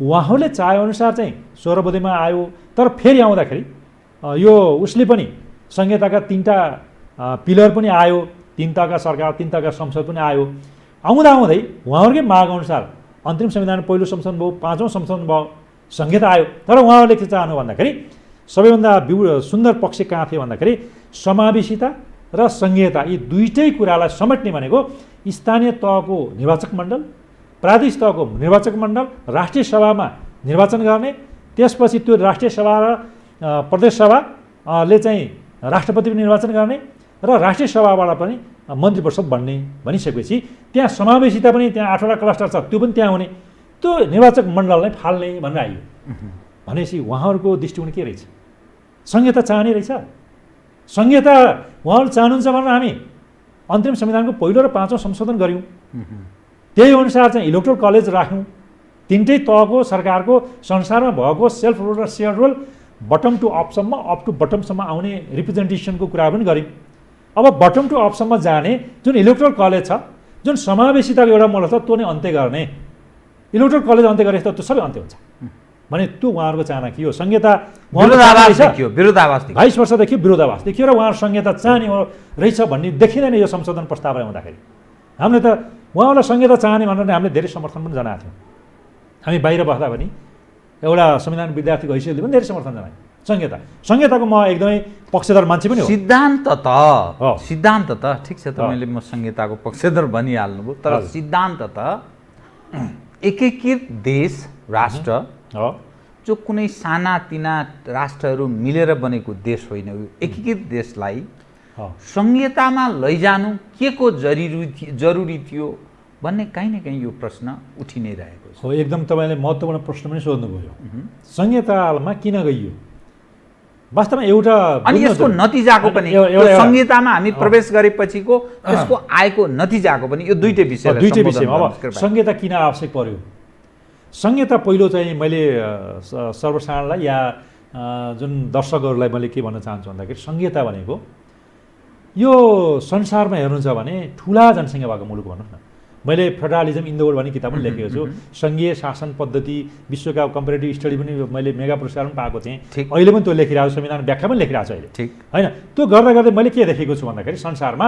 उहाँहरूले चाहेअनुसार चाहिँ 16 बुँदेमा आयो, तर फेरि आउँदाखेरि यो उसले पनि संहिताका 3टा पिलर पनि आयो, 3 तहका सरकार, 3 तहका संसद पनि आयो। आउँदै उहाँहरूकै माग अनुसार अन्तिम संविधान पहिलो संशोधन भयो, 5औं संशोधन भयो, संहिता आयो। तर उहाँहरूले के चाहनु भन्दाखेरि सबैभन्दा सुन्दर पक्ष कहाँ थियो भन्दाखेरि समावेशिता र संहिता यी दुईटै कुरालाई समेट्ने भनेको स्थानीय तहको निर्वाचक मण्डल, प्रादेशिक तहको निर्वाचक मण्डल, राष्ट्रिय सभामा निर्वाचन गर्ने, त्यसपछि त्यो राष्ट्रिय सभा र प्रदेश सभाले चाहिँ राष्ट्रपति निर्वाचन गर्ने र राष्ट्रिय सभाबाट पनि मन्त्री परिषद बन्ने भनिसकेपछि त्यहाँ समावेशिता पनि त्यहाँ 8वटा क्लस्टर छ, त्यो पनि त्यहाँ हुने, त्यो निर्वाचक मण्डललाई फाल्ने भनेर आयो। भनेपछि उहाँहरूको दृष्टिकोण के रहेछ? संहिता चाहने रहेछ? संहिता उहाँहरू चाहनुहुन्छ भनेर हामी अन्तिम संविधानको पहिलो र 5औं संशोधन गऱ्यौँ। त्यही अनुसार चाहिँ इलेक्टोरल कलेज राख्यौँ, 3टै तहको सरकारको संसारमा भएको सेल्फ रुल र सेयर रुल बटम टु अपसम्म, अप टु बटमसम्म आउने रिप्रेजेन्टेसनको कुरा पनि गऱ्यौँ। अब बटम टु अपसम्म जाने जुन इलेक्टोरल कलेज छ, जुन समावेशिताको एउटा मोडल छ, त्यो नै अन्त्य गर्ने। इलेक्टोरल कलेज अन्त्य गरेपछि त त्यो सबै अन्त्य हुन्छ भने त्यो उहाँहरूको चाहना के हो? संहिता विरोधाभास देखियो, विरोधाभास देखियो, 22 वर्षदेखि विरोधाभास देखियो र उहाँहरू संहिता चाहने हो रहेछ भन्ने देखिँदैन यो संशोधन प्रस्ताव आउँदाखेरि। हामीले त उहाँहरूलाई संहिता चाहने भनेर हामीले धेरै समर्थन पनि जनाएको थियौँ। हामी बाहिर बस्दा पनि एउटा संविधान विद्यार्थीको हैसियतले पनि धेरै समर्थन जनायौँ संहिताको। म एकदमै पक्षधर मान्छे पनि हो। सिद्धान्त त ठिक छ, तपाईँले म संहिताको पक्षधर भनिहाल्नुभयो, तर सिद्धान्त त एकीकृत देश राष्ट्र जो कुनै सानातिना राष्ट्रहरू मिलेर बनेको देश होइन, एकीकृत देशलाई संहितामा लैजानु के को जरुरी थियो भन्ने कहीँ न कहीँ यो प्रश्न उठि नै रहेको छ। हो, एकदम तपाईँले महत्त्वपूर्ण प्रश्न पनि सोध्नुभयो। संहितामा किन गइयो? वास्तवमा एउटा अनि यसको नतिजाको पनि संहितामा हामी प्रवेश गरेपछिको यसको आएको नतिजाको पनि यो दुईटै विषयमा अब संहिता किन आवश्यक पर्यो? संहिता पहिलो चाहिँ मैले सर्वसाधारणलाई या जुन दर्शकहरूलाई मैले के भन्न चाहन्छु भन्दाखेरि संहिता भनेको यो संसारमा हेर्नुहुन्छ भने ठुला जनसङ्ख्या भएको मुलुक भनौँ न। मैले फेडरलिजम इन द वर्ल्ड भन्ने किताब पनि लेखेको छु। सङ्घीय शासन पद्धति विश्वका कम्पेरेटिभ स्टडी पनि मैले मेगा पुरस्कार पनि पाएको थिएँ। अहिले पनि त्यो लेखिरहेको छु, संविधान व्याख्या पनि लेखिरहेको छु अहिले, ठिक होइन? त्यो गर्दा गर्दै मैले के देखेको छु भन्दाखेरि संसारमा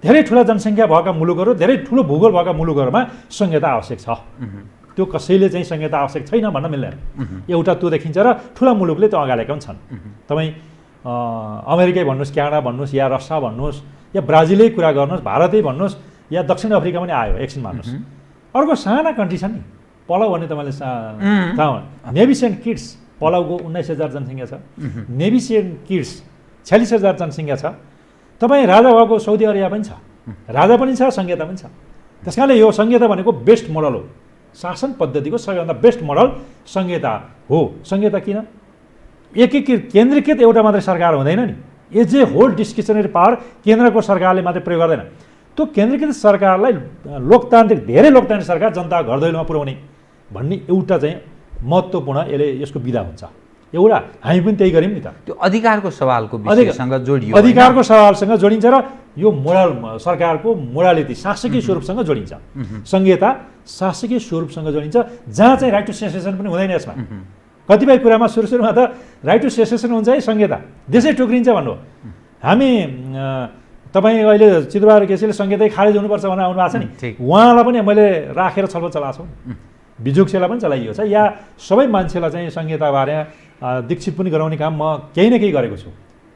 धेरै ठुला जनसङ्ख्या भएका मुलुकहरू, धेरै ठुलो भूगोल भएका मुलुकहरूमा संहिता आवश्यक छ। त्यो कसैले चाहिँ संहिता आवश्यक छैन भन्न मिल्दैन। एउटा त्यो देखिन्छ र ठुला मुलुकले त्यो अगालेका पनि छन्। तपाईँ अमेरिकै भन्नुहोस्, क्यानाडा भन्नुहोस्, या रसिया भन्नुहोस्, या ब्राजिलै कुरा गर्नुहोस्, भारतै भन्नुहोस्, या दक्षिण अफ्रिका पनि आयो एकछिन मान्नुहोस्। अर्को साना कन्ट्री छ नि पलाउ भन्ने तपाईँले थाहा नेभिसियन किड्स, पलाउको 19,000 जनसङ्ख्या छ। नेभिसियन किड्स 46,000 जनसङ्ख्या छ। तपाईँ राजा भएको साउदी अरेबिया पनि छ, राजा पनि छ, संहिता पनि छ। त्यस कारणले यो संहिता भनेको बेस्ट मोडल हो, शासन पद्धतिको सबैभन्दा बेस्ट मोडल संहिता हो। संहिता किन? एकीकृत केन्द्रीकृत एउटा मात्रै सरकार हुँदैन नि, एज ए होल डिस्क्रिसनरी पावर केन्द्रको सरकारले मात्रै प्रयोग गर्दैन। त्यो केन्द्रीकृत सरकारलाई लोकतान्त्रिक, धेरै लोकतान्त्रिक सरकार जनता घर दैलोमा पुर्याउने भन्ने एउटा चाहिँ महत्त्वपूर्ण यसको विधा हुन्छ। एउटा हामी पनि त्यही गऱ्यौँ नि त। त्यो अधिकारको सवालको विषयसँग जोडियो, अधिकारको सवालसँग जोडिन्छ र यो मोडल सरकारको मोडालिटी शासकीय स्वरूपसँग जोडिन्छ। संहिता शासकीय स्वरूपसँग जोडिन्छ, जहाँ चाहिँ राइट टु सेसेसन पनि हुँदैन यसमा। कतिपय कुरामा सुरुमा त राइट टु सेसेसन हुन्छ है, संहिता देशै टुक्रिन्छ भन्नु। हामी तपाईँ अहिले चितबहादुर केसीले संहितै खारेज हुनुपर्छ भनेर आउनु भएको छ नि, उहाँलाई पनि मैले राखेर छलफल चलाएको छु। बिजुक्सेलाई पनि चलाइएको छ, या सबै मान्छेलाई चाहिँ संहिताबारे दीक्षित पनि गराउने काम म केही न केही गरेको छु।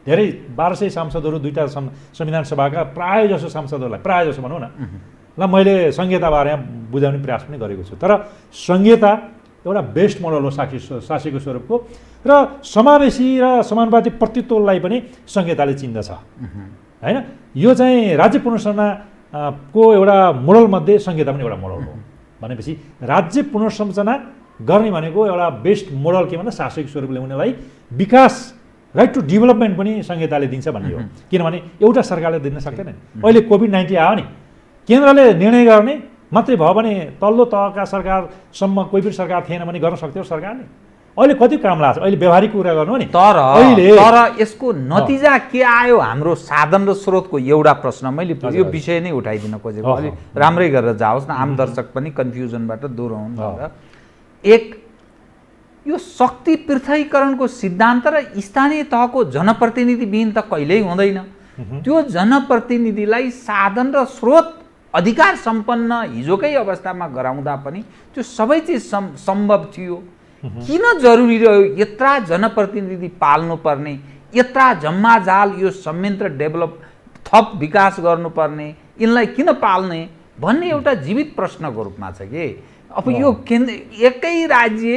धेरै 1200 सांसदहरू, 2टा संविधान सभाका प्राय जसो सांसदहरूलाई, प्राय जसो भनौँ न ल, मैले संहिताबारे बुझाउने प्रयास पनि गरेको छु। तर संहिता एउटा बेस्ट मोडल हो शासकीय स्वरूपको, र समावेशी र समानुपातिक प्रतित्वलाई पनि संहिताले चिन्दछ होइन। यो चाहिँ राज्य पुनर्संरचनाको एउटा मोडलमध्ये संहिता पनि एउटा मोडल हो भनेपछि राज्य पुनर्संरचना गर्ने भनेको एउटा बेस्ट मोडल के भन्दा शासकीय स्वरूप ल्याउनेलाई विकास, राइट टु डेभलपमेन्ट पनि संहिताले दिन्छ भन्ने हो। किनभने एउटा सरकारले दिन सक्दैन। अहिले कोभिड-19 आयो नि, केन्द्रले निर्णय गर्ने मात्रै भयो भने तल्लो तहका सरकारसम्म कोही पनि सरकार थिएन भने गर्न सक्थ्यो सरकारले। अहिले कति काम लाग्छ, अहिले व्यवहारिक कुरा गर्नु नि। तर यसको नतिजा के आयो? हाम्रो साधन र स्रोतको एउटा प्रश्न मैले यो विषय नै उठाइदिन खोजेको, अलिक राम्रै गरेर जाओस् न, आम दर्शक पनि कन्फ्युजनबाट दूर हुन्। एक, यो शक्ति पृथकीकरणको सिद्धान्त र स्थानीय तहको जनप्रतिनिधिविहीन त कहिल्यै हुँदैन। त्यो जनप्रतिनिधिलाई साधन र स्रोत अधिकार सम्पन्न हिजोकै अवस्थामा गराउँदा पनि त्यो सबै चिज सम्भव थियो। किन जरुरी रह्यो यत्रा जनप्रतिनिधि पाल्नुपर्ने, यत्रा जम्माजाल यो संयन्त्र डेभलप थप विकास गर्नुपर्ने, यिनलाई किन पाल्ने भन्ने एउटा जीवित प्रश्नको रूपमा छ कि। अब यो एकै राज्य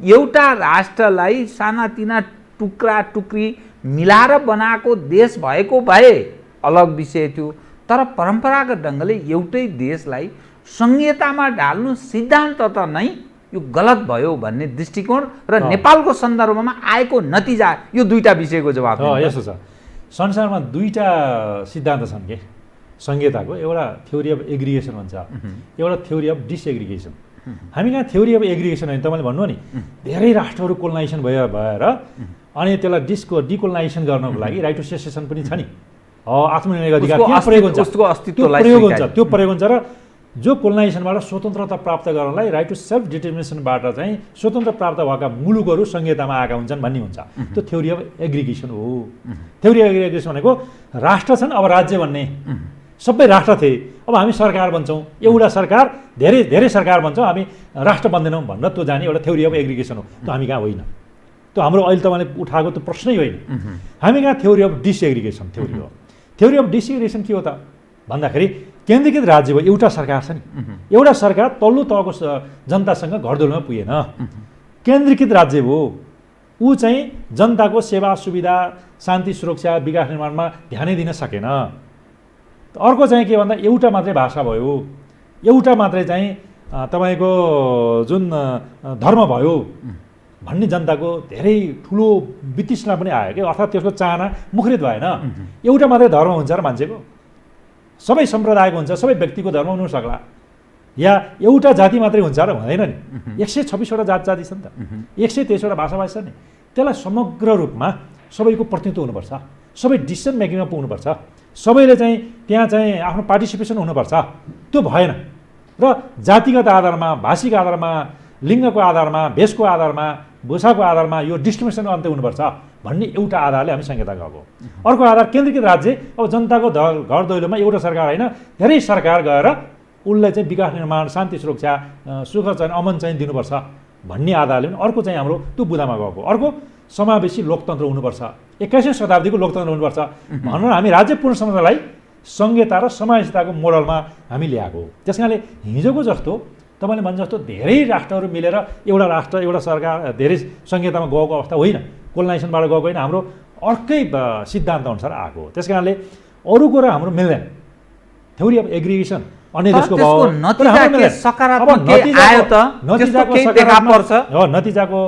एउटा राष्ट्रलाई सानातिना टुक्रा टुक्री मिलाएर बनाएको देश भएको भए अलग विषय थियो, तर परम्परागत ढङ्गले एउटै देशलाई संहितामा ढाल्नु सिद्धान्त त नै यो गलत भयो भन्ने दृष्टिकोण र नेपालको सन्दर्भमा आएको नतिजा, यो दुईटा विषयको जवाब यस्तो छ। संसारमा दुईटा सिद्धान्त छन् के संहिताको, एउटा थ्योरी अफ एग्रिगेसन भन्छ, एउटा थ्योरी अफ डिसएग्रिगेसन। हामी कहाँ थ्योरी अफ एग्रिगेसन होइन, तपाईँले भन्नु नि धेरै राष्ट्रहरू कोलोनाइजेसन भएर अनि त्यसलाई डिकोलोनाइजेसन गर्नको लागि राइट टु सेसेसन पनि छ नि, आत्मनिर्णय अधिकार प्रयोग हुन्छ, त्यो प्रयोग हुन्छ। र जो कोलोनाइजेसनबाट स्वतन्त्रता प्राप्त गर्नलाई राइट टु सेल्फ डिटर्मिनेसनबाट चाहिँ स्वतन्त्र प्राप्त भएका मुलुकहरू संहितामा आएका हुन्छन् भन्ने हुन्छ। त्यो थ्योरी अफ एग्रिगेसन हो। थ्योरी अफ एग्रिगेसन भनेको राष्ट्र छन्, अब राज्य भन्ने सबै राष्ट्र थिए, अब हामी सरकार बन्छौँ, एउटा सरकार धेरै धेरै सरकार बन्छौँ, हामी राष्ट्र बन्दैनौँ भनेर त्यो जाने एउटा थ्योरी अफ एग्रिगेसन हो। त्यो हामी कहाँ होइन, त्यो हाम्रो अहिले तपाईँले उठाएको त्यो प्रश्नै होइन। हामी कहाँ थ्योरी अफ डिसएग्रिगेसन थ्योरी हो। थ्योरी अफ डिसएग्रिगेसन के हो त भन्दाखेरि केन्द्रीकृत राज्य हो, एउटा सरकार छ नि, एउटा सरकार तल्लो तहको जनतासँग घरधुलोमा पुगेन, केन्द्रीकृत राज्य हो, ऊ चाहिँ जनताको सेवा सुविधा, शान्ति सुरक्षा, विकास निर्माणमा ध्यानै दिन सकेन। अर्को चाहिँ के भन्दा एउटा मात्रै भाषा भयो, एउटा मात्रै चाहिँ तपाईँको जुन धर्म भयो भन्ने जनताको धेरै ठुलो वितृष्णा पनि आयो क्या, अर्थात् त्यसको चाहना मुखरित भएन। एउटा मात्रै धर्म हुन्छ र मान्छेको सबै सम्प्रदायको हुन्छ, सबै व्यक्तिको धर्म हुनु सक्ला, या एउटा जाति मात्रै हुन्छ र हुँदैन नि। 126वटा जाति छ नि त, 123वटा भाषाभाषी छ नि, त्यसलाई समग्र रूपमा सबैको प्रतिनिधित्व हुनुपर्छ, सबै डिसिसन मेकिङमा पुग्नुपर्छ, सबैले चाहिँ त्यहाँ चाहिँ आफ्नो पार्टिसिपेसन हुनुपर्छ। त्यो भएन र जातिगत आधारमा, भाषिक आधारमा, लिङ्गको आधारमा, भेषको आधारमा, भूषाको आधारमा यो डिस्क्रिमिनेसन अन्त्य हुनुपर्छ भन्ने एउटा आधारले हामी संहिता गएको। अर्को आधार केन्द्रीकृत राज्य, अब जनताको घर दैलोमा एउटा सरकार होइन धेरै सरकार गएर उसलाई चाहिँ विकास निर्माण, शान्ति सुरक्षा, सुख चाहिँ अमन चाहिँ दिनुपर्छ भन्ने आधारले पनि अर्को चाहिँ हाम्रो त्यो बुदामा गएको। अर्को समावेशी लोकतन्त्र हुनुपर्छ, 21औं शताब्दीको लोकतन्त्र हुनुपर्छ भनेर हामी राज्य पूर्ण संरचनालाई संहिता र समावेशिताको मोडलमा हामी ल्याएको हो। त्यस कारणले हिजोको जस्तो तपाईँले भने जस्तो धेरै राष्ट्रहरू मिलेर एउटा राष्ट्र एउटा सरकार धेरै संहितामा गएको अवस्था होइन, कोलोनाइजेसनबाट गएको होइन, हाम्रो अर्कै सिद्धान्त अनुसार आएको हो। त्यस कारणले अरू कुरा हाम्रो मिल्दैन, थ्योरी अफ एग्रिगेसन अन्य देशको नतिजाको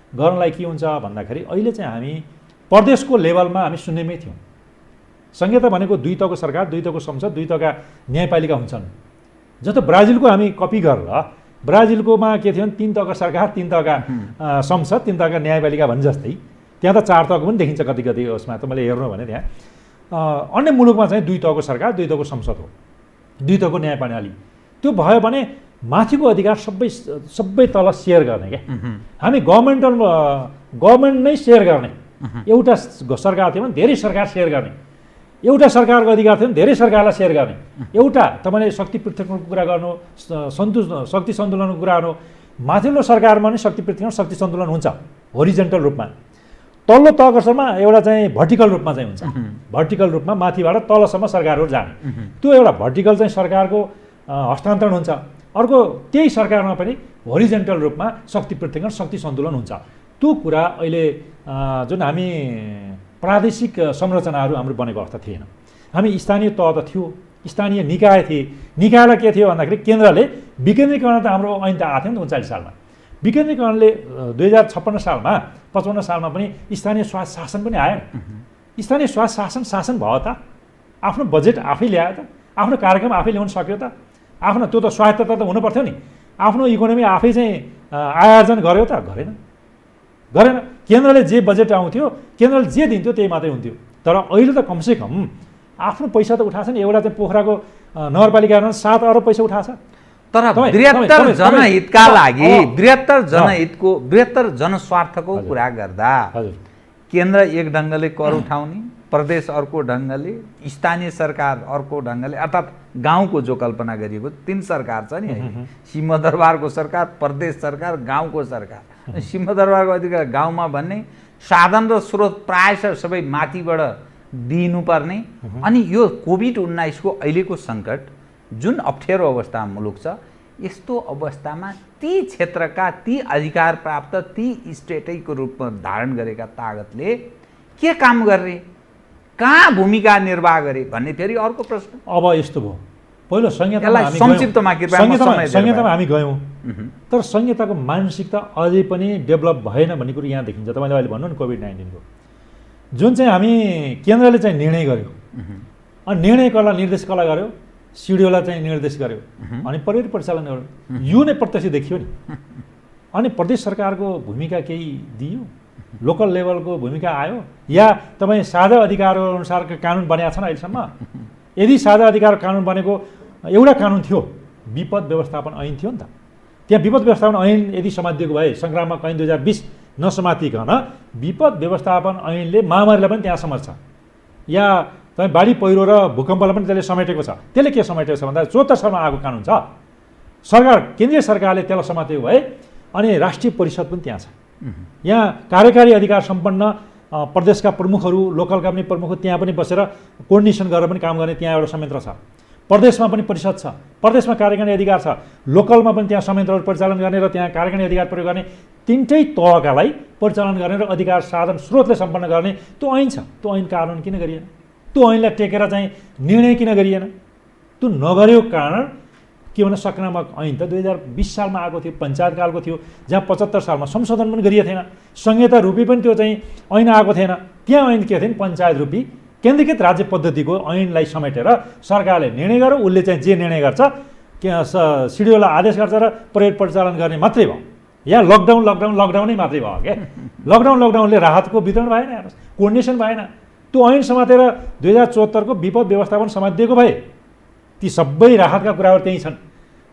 गर्नलाई के हुन्छ भन्दाखेरि अहिले चाहिँ हामी प्रदेशको लेभलमा हामी सुन्नेमै थियौँ। संहिता भनेको 2 तहको सरकार, 2 तहको संसद, 2 तहका न्यायपालिका हुन्छन्। जस्तो ब्राजिलको हामी कपी गरेर ब्राजिलकोमा के थियो भने 3 तहका सरकार, 3 तहका संसद, 3 तहका न्यायपालिका भने जस्तै त्यहाँ त 4 तहको पनि देखिन्छ कति कति उसमा त मैले हेर्नु भने त्यहाँ अन्य मुलुकमा चाहिँ 2 तहको सरकार, 2 तहको संसद हो, 2 तहको न्यायपालिका। त्यो भयो भने माथिको अधिकार सबै तल सेयर गर्ने क्या। हामी गभर्मेन्ट नै सेयर गर्ने, एउटा सरकार थियो भने धेरै सरकार सेयर गर्ने, एउटा सरकारको अधिकार थियो भने धेरै सरकारलाई सेयर गर्ने, एउटा तपाईँले शक्ति पृथकको कुरा गर्नु, शक्ति सन्तुलनको कुरा गर्नु, माथिल्लो सरकारमा नै शक्ति पृथक शक्ति सन्तुलन हुन्छ होरिजेन्टल रूपमा, तल्लो तहको स्तरमा एउटा चाहिँ भर्टिकल रूपमा चाहिँ हुन्छ, भर्टिकल रूपमा माथिबाट तलसम्म सरकारहरू जाने। त्यो एउटा भर्टिकल चाहिँ सरकारको हस्तान्तरण हुन्छ, अर्को त्यही सरकारमा पनि होरिजेन्टल रूपमा शक्ति पृथक शक्ति सन्तुलन हुन्छ। त्यो कुरा अहिले जुन हामी प्रादेशिक संरचनाहरू हाम्रो बनेको अवस्था थिएन। हामी स्थानीय तह त थियो, स्थानीय निकाय थिए, निकायलाई के थियो भन्दाखेरि केन्द्रले विकेन्द्रीकरण त हाम्रो ऐन त आएको थियो नि 39 सालमा, विकेन्द्रीकरणले 2056 सालमा 55 सालमा पनि स्थानीय स्वास्थ्य शासन पनि आयो। स्थानीय स्वास्थ्य शासन भयो त, आफ्नो बजेट आफै ल्यायो त, आफ्नो कार्यक्रम आफै ल्याउन सक्यो त, आफ्नो त्यो त स्वायत्तता त हुनु पर्थ्यो नि, आफ्नो इकोनोमी आफै चाहिँ आयोजन गर्यो त, गरेन। केन्द्रले जे बजेट आउँथ्यो, केन्द्रले जे दिन्थ्यो त्यही मात्रै हुन्थ्यो। तर अहिले त कमसेकम आफ्नो पैसा त उठाएको छ नि, एउटा चाहिँ पोखराको नगरपालिकामा 7 अरब पैसा उठाएको छ। तर बृहत्तर जनहितका लागि, बृहत्तर जनस्वार्थको कुरा गर्दा केन्द्र एक ढङ्गले कर उठाउने, प्रदेश अर्को ढङ्गले, स्थानीय सरकार अर्को ढङ्गले, अर्थात् गाउँको जो कल्पना गरिएको 3 सरकार छ नि, सिंहदरबारको सरकार, प्रदेश सरकार, गाउँको सरकार। सिंहदरबारको अधिकार गाउँमा भन्ने, साधन र स्रोत प्रायः सबै माथिबाट दिनुपर्ने। अनि यो कोभिड-19 को अहिलेको सङ्कट जुन अप्ठ्यारो अवस्थामा मुलुक छ, यस्तो अवस्थामा ती क्षेत्रका ती अधिकार प्राप्त ती स्टेटैको रूपमा धारण गरेका तागतले के काम गर्ने, कहाँ भूमिका निर्वाह गरे भन्ने फेरि अर्को प्रश्न। अब यस्तो भयो, पहिलो संहितामा हामी गयौँ, तर संहिताको मानसिकता अझै पनि डेभलप भएन भन्ने कुरो यहाँ देखिन्छ। तपाईँले अहिले भन्नु नि कोभिड-19 को जुन चाहिँ हामी केन्द्रले चाहिँ निर्णय गर्यो, अनि निर्णय कसलाई निर्देश कसलाई गर्यो, सिडिओलाई चाहिँ निर्देश गर्यो, अनि प्रहरी परिचालन गर्यो, यो नै प्रत्यक्ष देखियो नि। अनि प्रदेश सरकारको भूमिका केही दियो, लोकल लेभलको भूमिका आयो, या तपाईँ साझा अधिकारहरू अनुसारको कानुन बनेका छन् अहिलेसम्म? यदि साझा अधिकार कानुन बनेको एउटा कानुन थियो, विपद व्यवस्थापन ऐन थियो नि त, त्यहाँ विपद व्यवस्थापन ऐन यदि समातिएको भए सङ्क्रामक ऐन 2020 नसमातिकन विपद व्यवस्थापन ऐनले महामारीलाई पनि त्यहाँ समर्छ, या तपाईँ बाढी पहिरो र भूकम्पलाई पनि त्यसले समेटेको छ। त्यसले के समेटेको छ भन्दा 74 सालमा आएको कानुन छ, सरकार केन्द्रीय सरकारले त्यसलाई समातेको भए अनि राष्ट्रिय परिषद पनि त्यहाँ छ। यहाँ कार्यकारी अधिकार सम्पन्न प्रदेशका प्रमुखहरू, लोकलका पनि प्रमुख त्यहाँ पनि बसेर कोर्डिनेसन गरेर पनि काम गर्ने त्यहाँ एउटा संयन्त्र छ। प्रदेशमा पनि परिषद छ, प्रदेशमा कार्यकारी अधिकार छ, लोकलमा पनि त्यहाँ संयन्त्रहरू परिचालन गर्ने र त्यहाँ कार्यकारी अधिकार प्रयोग गर्ने, 3टै तहकालाई परिचालन गर्ने र अधिकार साधन स्रोतले सम्पन्न गर्ने त्यो ऐन छ। त्यो ऐन कानुन किन गरिएन? त्यो ऐनलाई टेकेर चाहिँ निर्णय किन गरिएन? त्यो नगरेको कारण के भने सङ्क्रामक ऐन त 2020 सालमा आएको थियो, पञ्चायत कालको थियो, जहाँ 75 सालमा संशोधन पनि गरिएको थिएन, संहिता रूपी पनि त्यो चाहिँ ऐन आएको थिएन। त्यहाँ ऐन के थियो नि, पञ्चायत रूपी केन्द्रीकृत राज्य पद्धतिको ऐनलाई समेटेर सरकारले निर्णय गर्यो, उसले चाहिँ जे निर्णय गर्छ सिडिओलाई आदेश गर्छ र प्रयोग परिचालन गर्ने मात्रै भयो। यहाँ लकडाउनै मात्रै भयो क्या। लकडाउनले राहतको वितरण भएन, कोर्डिनेसन भएन। त्यो ऐन समातेर 2074 को विपद व्यवस्थापन समातिएको भए ती सबै राहतका कुराहरू त्यही छन्,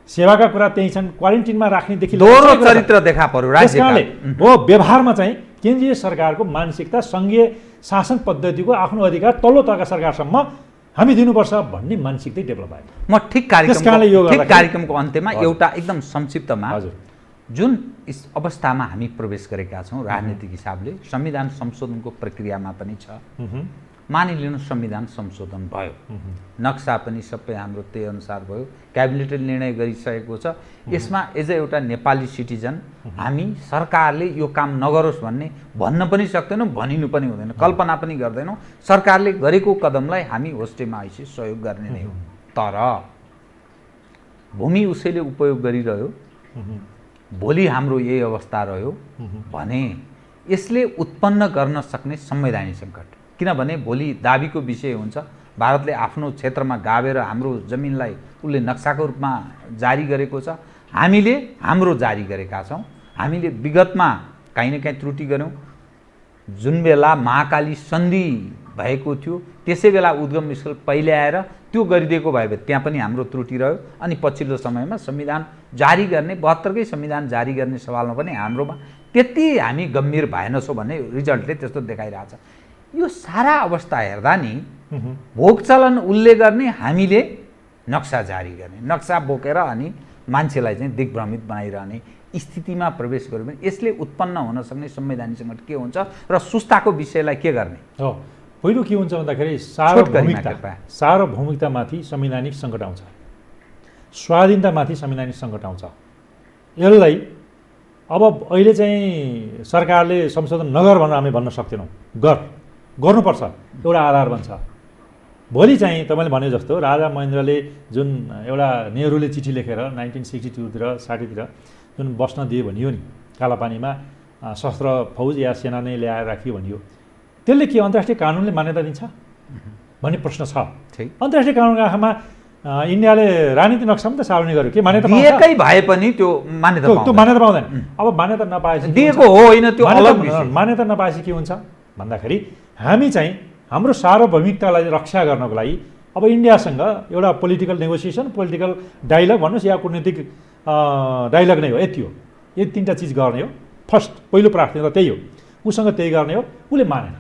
सेवाका कुरा त्यही छन्, क्वारेन्टिनमा राख्नेदेखि दोहोरो चरित्र देखा पर्यो राज्यले। हो, व्यवहारमा चाहिँ केन्द्रीय सरकारको मानसिकता सङ्घीय शासन पद्धतिको आफ्नो अधिकार तल्लो तहका सरकारसम्म हामी दिनुपर्छ भन्ने मानसिकता डेभलप भयो। म ठिक कार्यक्रमको अन्त्यमा एउटा एकदम संक्षिप्तमा जुन अवस्थामा हामी प्रवेश गरेका छौँ राजनीतिक हिसाबले संविधान संशोधनको प्रक्रियामा पनि छ। मानिलिनु संविधान संशोधन भयो, नक्सा पनि सबै हाम्रो त्यही अनुसार भयो, क्याबिनेटले निर्णय गरिसकेको छ। यसमा एज अ एउटा नेपाली सिटिजन हामी सरकारले यो काम नगरोस् भन्न पनि सक्दैनौँ, भनिनु पनि हुँदैन, कल्पना पनि गर्दैनौँ। सरकारले गरेको कदमलाई हामी होस्टेमा आइसी सहयोग गर्ने नै हो। तर भूमि उसैले उपयोग गरिरह्यो, भोलि हाम्रो यही अवस्था रह्यो भने यसले उत्पन्न गर्न सक्ने संवैधानिक सङ्कट, किनभने भोलि दाबीको विषय हुन्छ। भारतले आफ्नो क्षेत्रमा गाभेर हाम्रो जमिनलाई उसले नक्साको रूपमा जारी गरेको छ, हामीले हाम्रो जारी गरेका छौँ। हामीले विगतमा काहीँ न काहीँ त्रुटि गऱ्यौँ। जुन बेला महाकाली सन्धि भएको थियो त्यसै बेला उद्गम स्थल पहिले आएर त्यो गरिदिएको भए त्यहाँ पनि हाम्रो त्रुटि रह्यो। अनि पछिल्लो समयमा संविधान जारी गर्ने 72कै संविधान जारी गर्ने सवालमा पनि हाम्रोमा त्यति हामी गम्भीर भएनछौँ भन्ने रिजल्टले त्यस्तो देखाइरहेछ। यो सारा अवस्था हेर्दा नि भोग चलन उसले गर्ने, हामीले नक्सा जारी गर्ने, नक्सा बोकेर अनि मान्छेलाई चाहिँ दिग्भ्रमित बनाइरहने स्थितिमा प्रवेश गर्यो भने यसले उत्पन्न हुन सक्ने संवैधानिक सङ्कट के हुन्छ र सुस्ताको विषयलाई के गर्ने हो। पहिलो के हुन्छ भन्दाखेरि सार्वभौमिकतामाथि संवैधानिक सङ्कट आउँछ, स्वाधीनतामाथि संवैधानिक सङ्कट आउँछ। यसलाई अब अहिले चाहिँ सरकारले संशोधन नगर भनेर हामी भन्न सक्दैनौँ, गर्नुपर्छ, एउटा आधार बन्छ। भोलि चाहिँ तपाईँले भने जस्तो राजा महेन्द्रले जुन एउटा नेहरूले चिठी लेखेर 1962तिर 60तिर जुन बस्न दिए भनियो नि, कालापानीमा सशस्त्र फौज या सेना नै ल्याएर राखियो भनियो, त्यसले के अन्तर्राष्ट्रिय कानुनले मान्यता दिन्छ भन्ने प्रश्न छ। अन्तर्राष्ट्रिय कानुनको आँखामा इन्डियाले राजनीति नक्सा पनि त सार्वजनिक गर्यो, के मान्यता दिएकै भए पनि त्यो मान्यता पाउँदैन। अब मान्यता नपाएपछि दिएको हो होइन, त्यो अलग विषय। मान्यता नपाएपछि के हुन्छ भन्दाखेरि हामी चाहिँ हाम्रो सार्वभौमिकतालाई रक्षा गर्नको लागि अब इन्डियासँग एउटा पोलिटिकल नेगोसिएसन, पोलिटिकल डायलग भन्नुहोस् या कुटनीतिक डायलग नै हो, यति हो। यो तिनवटा चिज गर्ने हो। फर्स्ट पहिलो प्राथमिकता त्यही हो, उसँग त्यही गर्ने हो। उसले मानेन,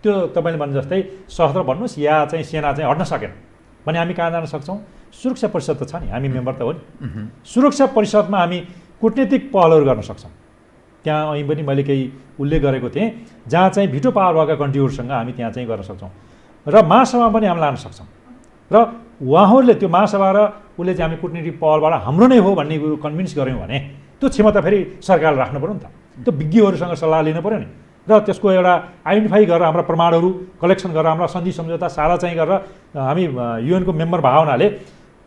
त्यो तपाईँले भने जस्तै सशस्त्र भन्नुहोस् या चाहिँ सेना चाहिँ हट्न सकेन भने हामी कहाँ जान सक्छौँ? सुरक्षा परिषद त छ नि, हामी मेम्बर त हो नि। सुरक्षा परिषदमा हामी कुटनीतिक पहलहरू गर्न सक्छौँ। त्यहाँ અહીં पनि मैले केही उल्लेख गरेको थिएँ, जहाँ चाहिँ भिटो पावर भएका कन्ट्रीहरूसँग हामी त्यहाँ चाहिँ गर्न सक्छौँ र महासभा पनि हामी लान सक्छौँ। र उहाँहरूले त्यो महासभा र उसले चाहिँ हामी कुटनीतिक पहलबाट हाम्रो नै हो भन्ने कुरो कन्भिन्स गऱ्यौँ भने त्यो क्षमता फेरि सरकारले राख्नु पऱ्यो नि त। त्यो विज्ञहरूसँग सल्लाह लिनु पऱ्यो नि, र त्यसको एउटा आइडेन्टिफाई गरेर हाम्रा प्रमाणहरू कलेक्सन गरेर हाम्रा सन्धि सम्झौता सारा चाहिँ गरेर हामी युएनको मेम्बर भएको हुनाले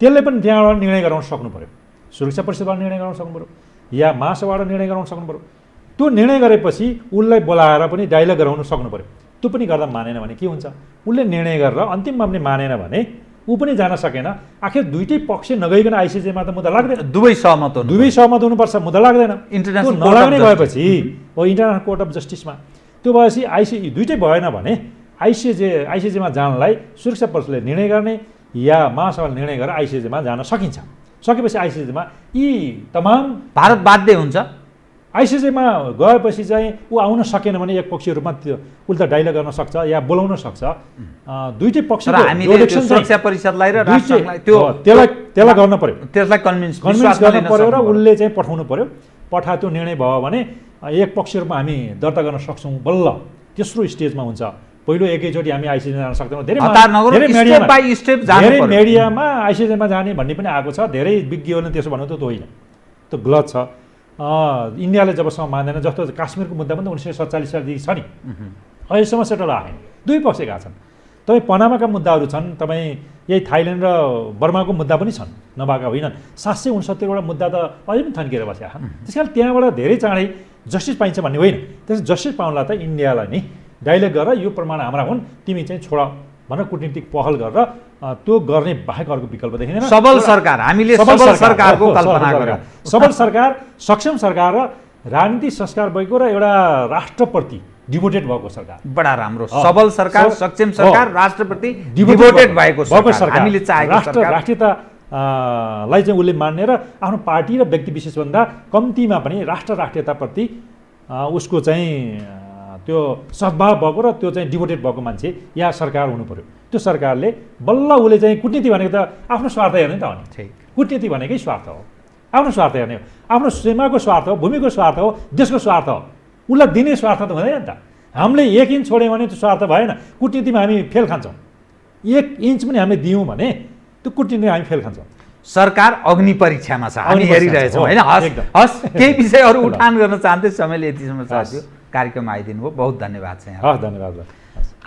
त्यसले पनि त्यहाँबाट निर्णय गराउन सक्नु पऱ्यो, सुरक्षा परिषदबाट निर्णय गराउन सक्नु पऱ्यो या महासभाबाट निर्णय गराउन सक्नु पऱ्यो। त्यो निर्णय गरेपछि उसलाई बोलाएर पनि डायलग गराउन सक्नु पऱ्यो। त्यो पनि गर्दा मानेन भने के हुन्छ? उसले निर्णय गरेर अन्तिममा पनि मानेन भने ऊ पनि जान सकेन। आखिर दुईटै पक्ष नगइकन आइसिजेमा त मुद्दा लाग्दैन, दुवै सहमत हुनुपर्छ, मुद्दा लाग्दैन। इन्टरनेसनल नलाग्ने भएपछि हो इन्टरनेसनल कोर्ट अफ जस्टिसमा, त्यो भएपछि दुईटै भएन भने आइसिजेमा जानलाई सुरक्षा परिषदले निर्णय गर्ने या महासभाले निर्णय गरेर आइसिजेमा जान सकिन्छ। सकेपछि आइसिजेमा यी तमाम भारत बाध्य हुन्छ। आइसिजेमा गएपछि चाहिँ ऊ आउन सकेन भने एक पक्षीय रूपमा उसले डायलग गर्न सक्छ या बोलाउन सक्छ। दुईटै पक्षको सुरक्षा परिषदलाई र राष्ट्रलाई त्यसलाई गर्न पर्यो, त्यसलाई कन्भिन्स गर्न पर्यो र उसले चाहिँ पठाउनु पर्यो। त्यो निर्णय भयो भने एक पक्षीय रूपमा हामी दर्ता गर्न सक्छौँ। बल्ल तेस्रो स्टेजमा हुन्छ। पहिलो एकैचोटि हामी आइसिजेमा जान सक्दैनौँ। धेरै मिडियामा आइसिजेमा जाने भन्ने पनि आएको छ। धेरै विज्ञहरूले त्यसो भन्नु त होइन, त्यो गलत छ। इन्डियाले जबसम्म मान्दैन, जस्तो काश्मीरको मुद्दा पनि 1947 सालदेखि छ नि, अहिलेसम्म सेटल आएन। दुई पक्ष गएको छन्। तपाईँ पनामाका मुद्दाहरू छन्, तपाईँ यही थाइल्यान्ड र बर्माको मुद्दा पनि छन्, नभएका होइनन्। 769वटा मुद्दा त अझै पनि थन्किएर बसेका छन्। त्यस कारण त्यहाँबाट धेरै चाँडै जस्टिस पाइन्छ भन्ने होइन। त्यस जस्टिस पाउनलाई त इन्डियालाई नि डाइलेक्ट गरेर यो प्रमाण हाम्रा हुन्, तिमी चाहिँ छोड भनेर कुटनीतिक पहल गरेर त्यो गर्ने बाहेक अर्को विकल्प देखिँदैन। सबल सरकार, हामीले सबल सरकारको कल्पना गर्यौँ। सबल सरकार, सक्षम सरकार र राजनीतिक संस्कार भएको र एउटा राष्ट्रप्रति डिभोटेड भएको सरकार। बडा राम्रो। सबल सरकार, सक्षम सरकार, राष्ट्रप्रति डिभोटेड भएको सरकार हामीले चाहेको सरकार। राष्ट्रियतालाई चाहिँ उसले मान्ने र आफ्नो पार्टी र व्यक्ति विशेषभन्दा कम्तीमा पनि राष्ट्रियताप्रति उसको चाहिँ त्यो सद्भाव भएको र त्यो चाहिँ डिभोटेड भएको मान्छे या सरकार हुनु पर्यो। त्यो सरकारले बल्ल उसले चाहिँ कुटनीति भनेको त आफ्नो स्वार्थ हेर्ने त हो नि। कुटनीति भनेकै स्वार्थ हो, आफ्नो स्वार्थ हेर्ने हो, आफ्नो सीमाको स्वार्थ हो, भूमिको स्वार्थ हो, देशको स्वार्थ हो। उसलाई दिने स्वार्थ त हुँदैन नि त। हामीले 1 इन्च छोड्यौँ भने त्यो स्वार्थ भएन। कुटनीतिमा हामी फेल खान्छौँ। 1 इन्च पनि हामीले दियौँ भने त्यो कुटनीतिमा हामी फेल खान्छौँ। सरकार अग्नि परीक्षामा छ, हामी हेरिरहेछौँ होइन। हस् केही विषयहरू उठान गर्न चाहन्थे, समयले यतिसम्म साथ्यो। कार्यक्रम आइदिनु भयो, बहुत धन्यवाद छ यहाँ। हस् धन्यवाद।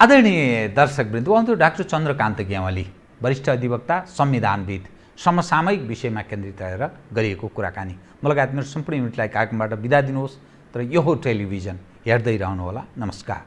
आदरणीय दर्शकवृन्द, उहाँहरू डाक्टर चन्द्रकान्त ग्यावाली, वरिष्ठ अधिवक्ता, संविधानविद, समसामयिक विषयमा केन्द्रित रहेर गरिएको कुराकानी। लगायत मेरो सम्पूर्ण युनिटलाई कार्यक्रमबाट बिदा दिनुहोस्, तर यो टेलिभिजन हेर्दै रहनुहोला। नमस्कार।